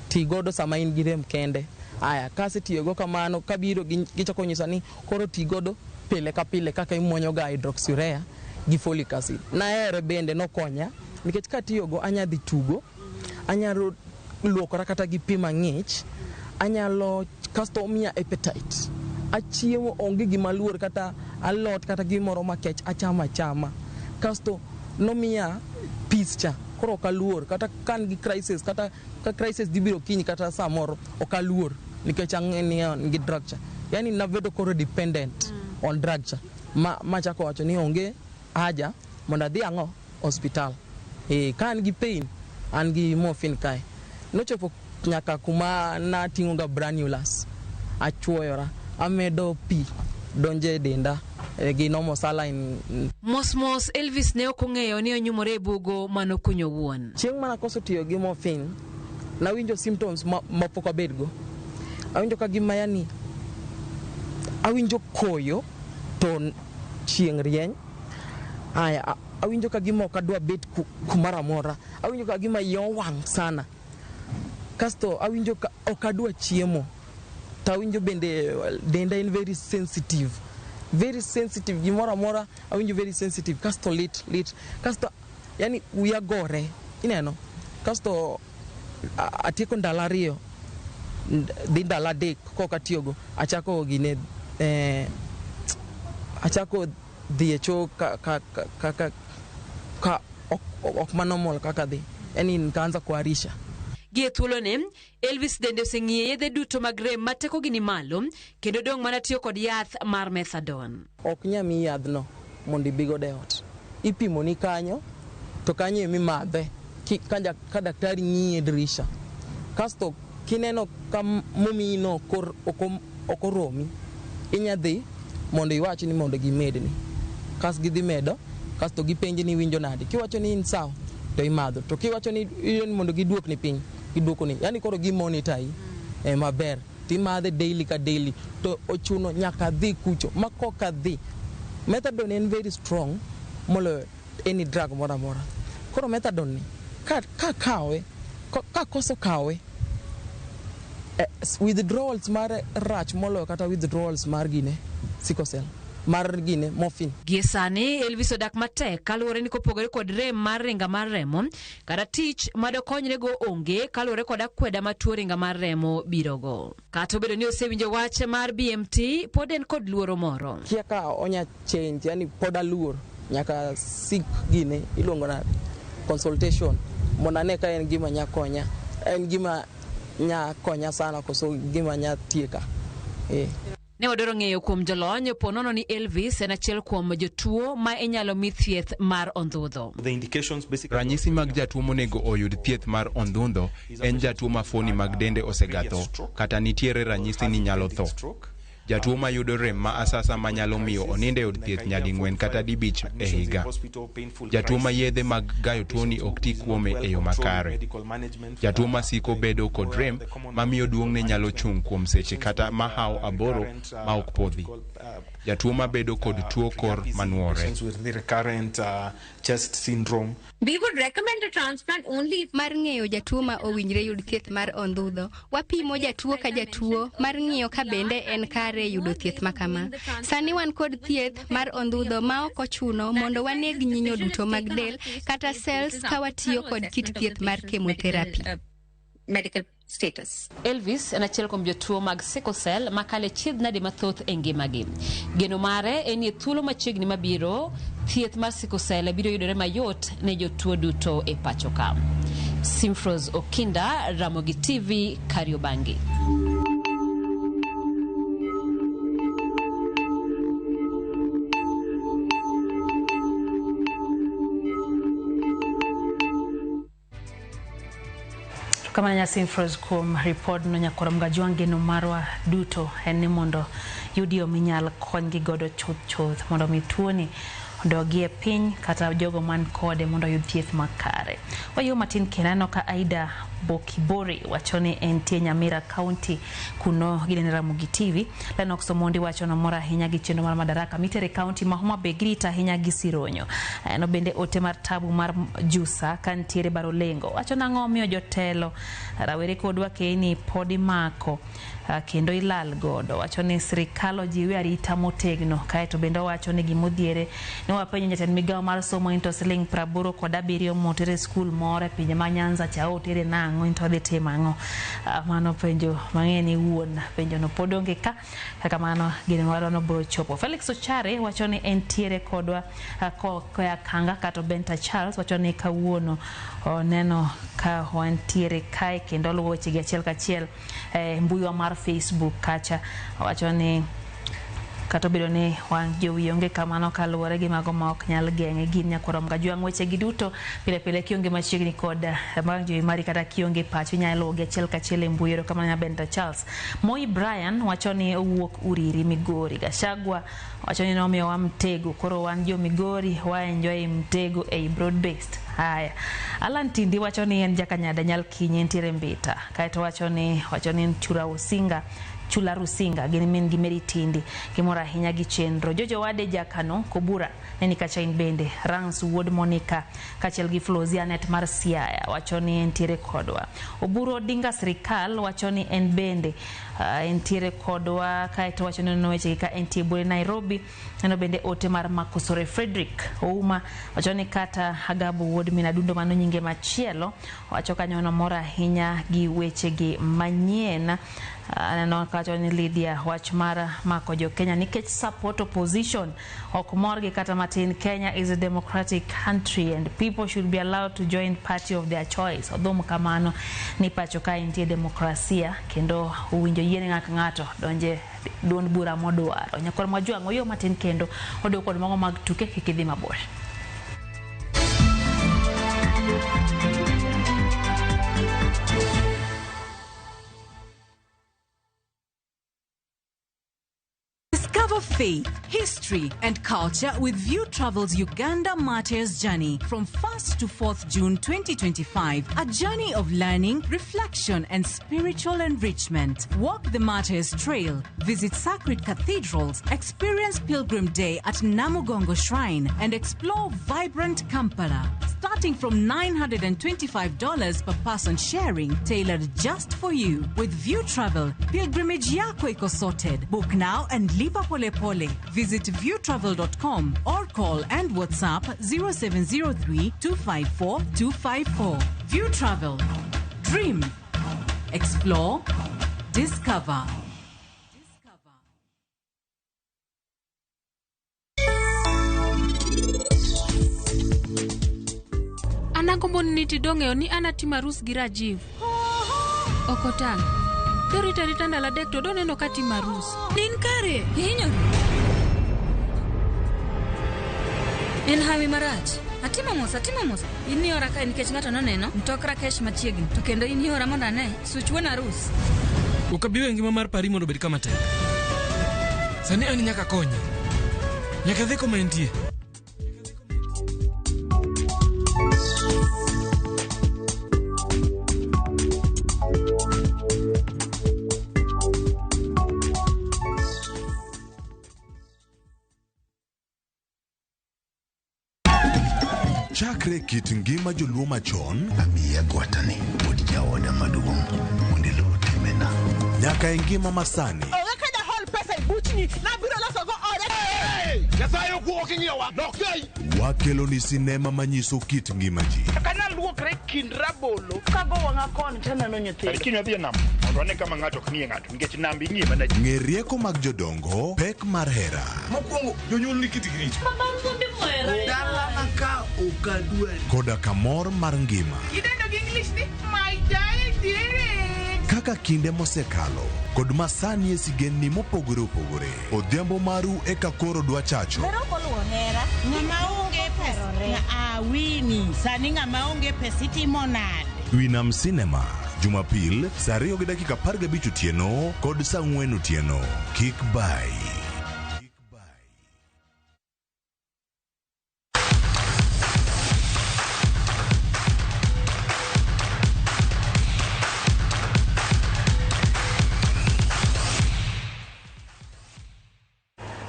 tigodo sama in gi rem kende. Aya, kasi tiyogo kamano, kabiro gichako nyisa ni koro tigodo pile ka pile kaka imuonyo ga hydroxyurea gi folic acid. Na ere bende nokonya nikech katiyogo anya dhi tugo, anyalo luokora kata gi pi mang'ich, anyalo kasto miya appetite. Achiemo onge gima luor kata alot kata gimoro makech achama. Kasto nomiya peace cha. Koro okaluor kata kan gi crisis, kata ka crisis dibiro kiny kata samoro okaluor nikech ang'eni gi drug cha. Yani navedo koro dependent on drug cha. Ma chako wacho ni onge haja mondo adhi ang'o hospital. Kan gi pain an gi morphine kae. Nochopo nyaka kuma nating'o ga granules, achuoyora, amedo pi donje denda gi normal saline. Mos Elvis ne ok ong'eyo ni onyumore e bugo manokunyo wuon. Chieng' mana koso tiyo gi morphine, nawinjo symptoms mapok abedgo. Awinjo ka gima yani awinjo koyo to chieng' rieny. Aya, awinjo ka gima ok adwa bet kumara mora. Awinjo ka gima yo wang' sana. Kasto awinjo ka ok adwa chiemo. Awinjo bende denda in very sensitive gimora mora awinjo very sensitive, kasto lit kasto yani uya gore ineno, kasto atieko ndalo ariyo dhi ndalo adek koka tiyogo achako gine achako dhi e choo ka ok manormal kaka dhi, yani nikaanza kuharisha. Gie thuolo ne, Elvis dende oseng'iye yedhe duto mag rem mateko gini malo, kendo dong' mana tiyo kod yath mar methadone. Ok nyami yadhno mondo ibigo de ot. Ipimo ni kanyo, to kanyo emi madhe, ka daktari ng'iye e dirisha. Kasto kineno ka momino ok oromi, inyadhi mondo iwach ni mondo gimedni. Kas gidhi medo, kasto gipenji ni winjo nade. Kiwacho ni in sawa, to imadho. To kiwacho ni mondo giduokni piny, giduokoni. Yani koro gimonitor maber. Timadhe daily ka daily. To ochuno nyaka dhi kucho. Makoka dhi. Methadone en very strong molo any drug mora mora. Koro methadone ni ka kawe, ka koso kawe, withdrawals mar rach molo kata withdrawals mar gine sickle cell mar gine morphine. Gie sani Elvis odak matek kaluwore ni kopogore kod rem mar ringa mar remo, kata tich madokonyre go onge kaluwore kod akweda ma tuo ringa mar remo birogo. Kata obedo ni osewinjo wach mar BMT, pod en kod luoro moro. Kia ka onya change, yani pod aluor nyaka sik gine iluongo na consultation mondo ane ka en gima nya konya, en gima nya konya sana koso gima nya tieka. Ne wadoro ng'eyo kuom jolony po nono ni Elvis en achiel kuom jotuo ma inyalo mi thieth mar ondhudho. Ranyisi mag jatuo monego oyud thieth mar ondhudho en jatuo ma fuoni mag dende osegatho kata nitiere ranyisi ni nyalo tho. Jatuo mayudo rem ma asasa manyalo miyo oninde od thieth nyading'wen kata dibich e higa. Jatuo ma yedhe mag gayo tuoni ok ti kuome e yo makare. Jatuo masiko bedo kod rem mamiyo duong'ne nyalo chung' kuom seche kata mahawo aboro ma ok podhi. Jatuo ma bedo kod tuo kor manuore. We would recommend a transplant only if mar ng'eyo jatuo ma owinjre yud thieth mar ondhudho. Wapimo jatuo ka jatuo mar ng'iyo ka bende en kare yudo thieth makama. Sani wan kod thieth mar ondhudho ma ok ochuno mondo waneg nyinyo duto mag del kata cells ka watiyo kod kit thieth mar chemotherapy. Medical status. Elvis en achiel kuom jotuo mag sickle cell makale chiedh nade mathoth e ngimagi. Geno mare en ye thuolo machiegni mabiro thieth mar sickle cell biro yudore mayot ne jotuo duto e pacho ka. Simfros Okinda, Ramogi TV, Kariobangi. Kama nyasi Simfros kuom report no nyakora mgajwang geno marwa duto en ni mondo yudio minyal konygi godo chuth mondo mituoni odogie piny kata jogo man kode mondo yud thieth makare. Wayo matin kenano ka Aida Bokibori wachoni entie Nyamira County kuno gine Ramogi TV Lennox Omondi wachono mora hinya gi chendo mar Madaraka mitere county ma Homa Bay grita hinya gi Sironyo. No bende ote mar tabu mar Jusa kantiere Barolengo wachona ng'omiyo jotelo rawere kodwa keni podi mako kendo ilal godo wachoni sirikal ojiwe arita motegno kaeto bende wachoni gimodhiere ne wapenjo jatend migawo mar somo into siling 87 motere skul more pinje ma Nyanza cha otere nang'o into dhi timo ang'o. Mano penjo mang'eni wuon penjo no podonge ka kaka mano gine waro no bro chopo. Felix Ochare wachoni entiere kodwa koya kanga kato Benta Charles wachoni kawuono neno ka wantiere kae kendo luwo weche gi achiel kachiel mbuyi mar Facebook kacha wachoni kato bedo ni wan jowi onge kamano kaluwore gi mago ma ok nyal geng'e gin nyakora mgajwang weche gi duto pile kionge machiegni kod mag jowi mari kata kionge pacho nyalo gi achiel kachiel mbuyero kama nya Benta Charles. Moi Brian wachoni owuok Uriri Migori. Gashagwa wachoni nomiyo wa mtego koro wan jo Migori wa enjoy mtego e broad based. Haya Alan Tindi wachoni en jakanyada nyal kinye entiere Mbita kaeto wachoni Chula Rusinga gini min gimeri Tindi kimora hinya gi chenro Jojo Wade Jakano Kobura neni kachain bende Rangs Wood Monica kachel gi Flozianet mar Siaya wachoni entiere kodwa. Oburo Odinga Sirikal wachoni en bende entiere kodwa kaeto wachoni no weche ka entie bure Nairobi no bende ote mar Makosore Frederick Ouma wachoni kata Hagabu Wood Minadundo mano nyinge machielo wachoka nyono mora hinya gi weche gi Manyien. Anano kachoni Lydia wachmara mako jo Kenya nikech support opposition okmorgi kata matin. Kenya is a democratic country and people should be allowed to join party of their choice. Odhum kamano ni pacho ka intie demokrasia kendo uwinjo yiene ng'ato donje duond bura modwaro. Nyakor mwajwang oyo matin kendo odo kod mago mag tuke kikidhi mabor. Discover faith, history, and culture with View Travel's Uganda Martyrs Journey from 1st to 4th June 2025. A journey of learning, reflection, and spiritual enrichment. Walk the Martyrs Trail, visit sacred cathedrals, experience Pilgrim Day at Namugongo Shrine, and explore vibrant Kampala. Starting from $925 per person sharing, tailored just for you. With View Travel, pilgrimage yako iko sorted. Book now and lipa pole pole. Visit viewtravel.com or call and WhatsApp 0703 254 254. View Travel. Dream. Explore. Discover. Anagombo niti dong'eyo ni anatima Rus gi Rajiv. Okotang. Rita ndala dek to doneno ka tima Rus. Nin kare. Hinyori. En hawi marach. Atimo mos. Inni ora ka nikech ng'ato noneno mtok Rakesh machiegni. To kendo inni ora mondo ane such wuon Rus. Ukabiwe ngima mar pari mondo bed kama tek. Sani an nyaka konye. Nyaka dhi komentie. Chakre kit ngima joluo machon, amiya gwatani pod jaoda maduong' mondelo timena. Nyaka ngima masani. Wakelo ni sinema manyiso kit ngima ji. Kana luokre kind rabolo kago wanga kon tena no nyithindo. Kino dhi nam. Mondo kama ng'ato knie ng'ato nikech nambi ng'ie mana. Ng'e rieko mag jodongo, pek mar hera. Mokwongo jonyuol ni kit grich. Dala maka okadwa. Koda kamor mar ngima. Kidendo gi English ni my dear. Kaka kinde mosekalo kod masani esigenni mopogore opogore. Odhiambo maru eka koro dwa chacho. Pero koluo hera. Ng'ama onge pesa. Wini. Sani ng'ama onge pesa itimo nade? Winam Cinema. Jumapil, saa 2:15 otieno kod saa 4 otieno. Kik bai.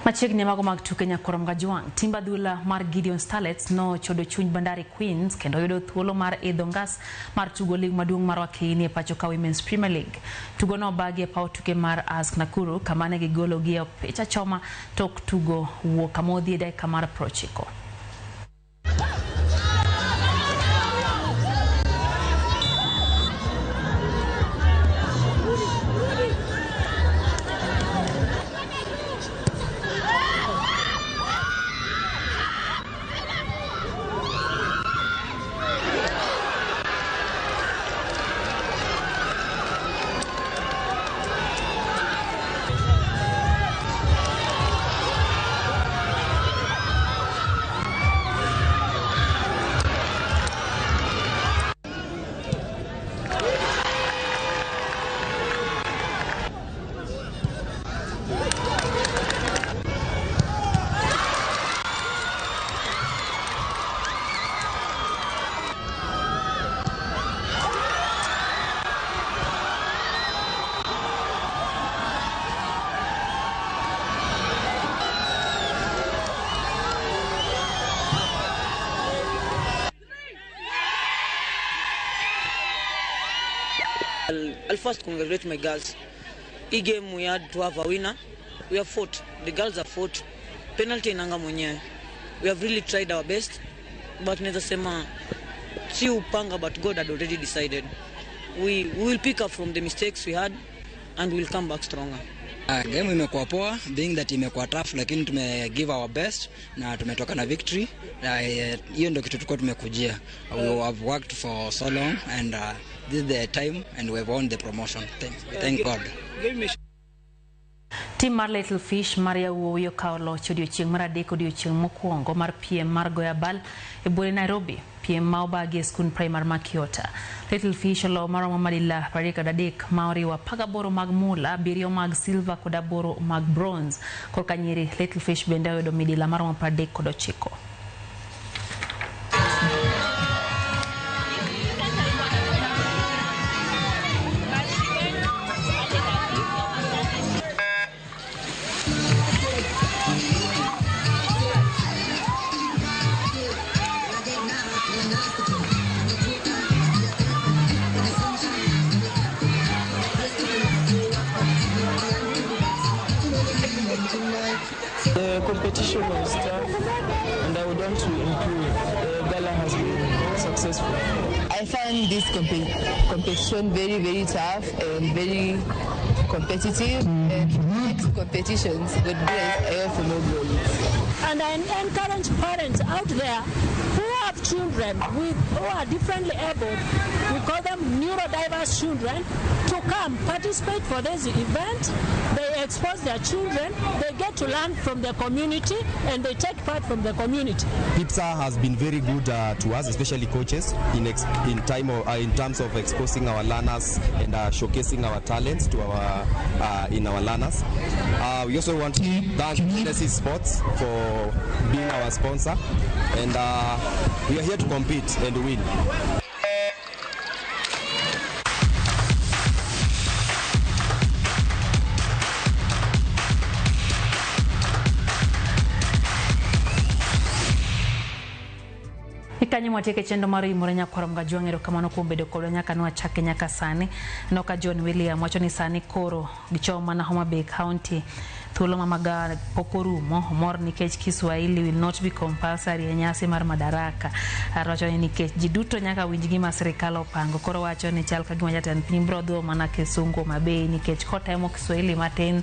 Machiegni mago mag tuke nyakoro mga juang. Timba dhula mar Gideon Starlets no chodo chuny Bandari Queens kendo yudo thuolo mar idho ngas mar tugo lig maduong' mar Wakeini e pacho ka Women's Premier League. Tugo no bagi e paw tuke mar Ask Nakuru kama ne gigolo gi picha choma tok tugo wuok kamodhi e dakika mar 90. I'll first congratulate my girls. E game we had to have a winner. We have fought. The girls have fought. Penalty inanga mwenyewe. We have really tried our best, but naweza sema si upanga, but God had already decided. We will pick up from the mistakes we had and we'll come back stronger. Game imekuwa poa, being that imekuwa tough, lakini tume give our best na tumetoka na victory. Hiyo ndio kitu tulikuwa tumekujia. We have worked for so long and this is the time and we have won the promotion. Thank God. Team mar Little Fish Maria Uoyo Kaolo odiochieng' mar adek odiochieng' mokwongo mar piem mar goya bal e buore Nairobi. Piem ma obagi e skul primar ma Kiota. Little Fish olo maromo madila 33 ma oriwo 18 mag mula, 7 mag silver kod 8 mag bronze. Korka nyiri Little Fish bende oyudo midila maromo 39. The competition was tough and I would want to improve. The gala has been successful. I found this competition very, very tough and very competitive. Next competitions, God bless, I hope for more goals. And I encourage parents out there who are have children who are differently abled, we call them neurodiverse children, to come participate for this event. They expose their children, they get to learn from the community, and they take part from the community. PIPSA has been very good to us, especially coaches, in terms of exposing our learners and showcasing our talents to in our learners. We also want to thank Genesis Sports for being our sponsor, and we are here to compete and win. Kanyo mwateke chendo maro imore nyakwaro mga juangero kamano kumbedo kodo nyaka nwa chake nyaka sani noka John William wacho ni sani koro gichoma na Homa Bay County thuolo mamaga pokorumo mor nikech Kiswahili will not be compulsory e nyasi mar Madaraka. Wacho ni nikech jiduto nyaka winj gima sirikal opango. Koro wacho ni chal ka gima jatend piny brodho mana Kisungu Mabei nikech kotemo Kiswahili matin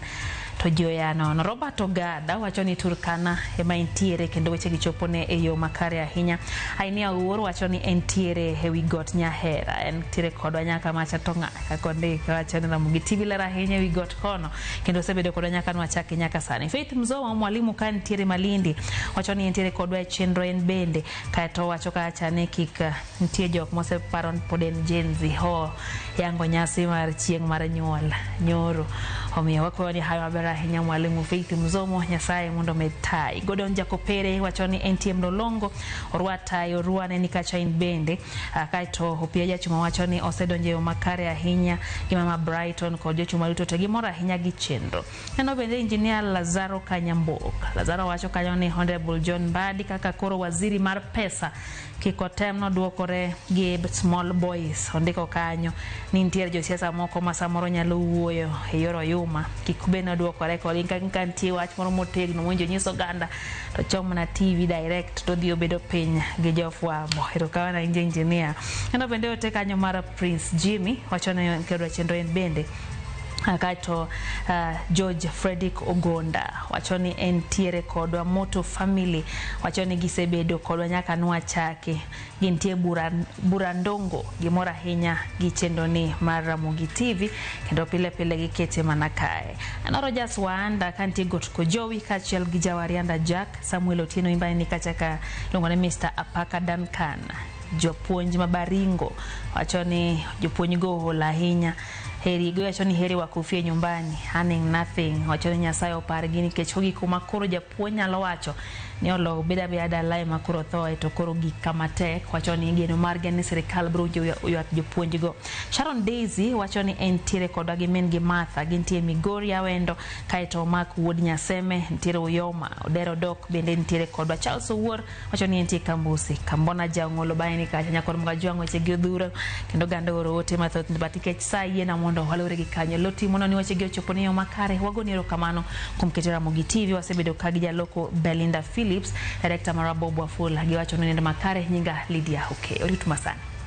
to joyano. Robert Ogada wacho ni Turkana ema intiere kendo weche gichopone e yo makare ahinya. Aini Awuor wacho ni entiere hewi got Nyahera, entiere kodwa nyaka macha tonga kakonde wacho ni Ramogi TV ler ahinya ewi got kono kendo sebedo kodwa nyaka nwachake nyaka sani. Faith Mzowa mwalimu ka entiere Malindi wacho ni entiere kodwa e chenro en bende kaeto wacho kacha ne kika ntie jok mose paron poden jenzi ho yango nyasi mar chieng mar nyuol nyoro. Omiyo wako ni hayo mabera hinya mwalimu Faith Mzomo Nyasaye mundo metai. Godon Jakopere wacho ni entie Mlolongo orwata yoruane ni kacha in bende kaito opia jachuma wacho ni osedonje yo makare ahinya gimama Brighton kod jachuma luto te gimora ahinya gi chenro. Eno bende engineer Lazaro Kanyamboka. Lazaro wacho kanyo ni Honorable John Badi kaka koro waziri mar pesa kikotem no duokore gi small boys ondiko kanyo ni ntiere jo siasa moko ma samoro nyalo wuoyo e yoro yuma kikubena duokore kod kantie wach moro motegno monjo nyiso ganda to chom na TV direct to dio bedo piny gi jofwambo erokawana engineer. Eno bende ote kanyo mar Prince Jimmy wacho ni kedwa chenro en bende kaito George Frederick Ogonda wacho ni entiere kodwa Moto family wacho ni gisebedo kodwa nyaka nwachake gintie burandongo gimora hinya gichendo ni mar Ramogi TV kendo pile pile gikete manakae. Anoro Jas Waanda kantie got Kojowi kachiel gi Jawarianda Jack Samuel Otieno imbani ni kachaka longone Mr. Apaka Duncan jopuonj mabaringo wacho ni jopuonj go hola hinya heri go wacho ni heri wakufie nyumbani earning nothing wacho ni Nyasaye opar gini kech hogi kuma koro japuonj nyalo wacho ni olo beda beada lai makuro thoe to koro gikamate wacho ni geno margen ni sirikal brojo yo jopuonj go. Sharon Daisy wacho ni entiere kodwa gi men gi Martha gintie Migori Awendo kaito Mark Wood Nyaseme entiere Uyoma Odero Dok bende entiere kodwa. Charles Owuor wacho ni entiere Kambusi Kambona jangolo baini kacha nyakor mga juango weche gi odhuro kendo ganda oro ote mathoth batikech saa yena mondo walore gi kanyo loti mono ni weche gi ochopone yo makare wagoni erokamano kuom keto Ramogi TV wasebedo kagi jaloko Belinda Phillips director Marabo Bwafula giwacho ni nende makare nyinga Lydia Hoke. Oritu masana.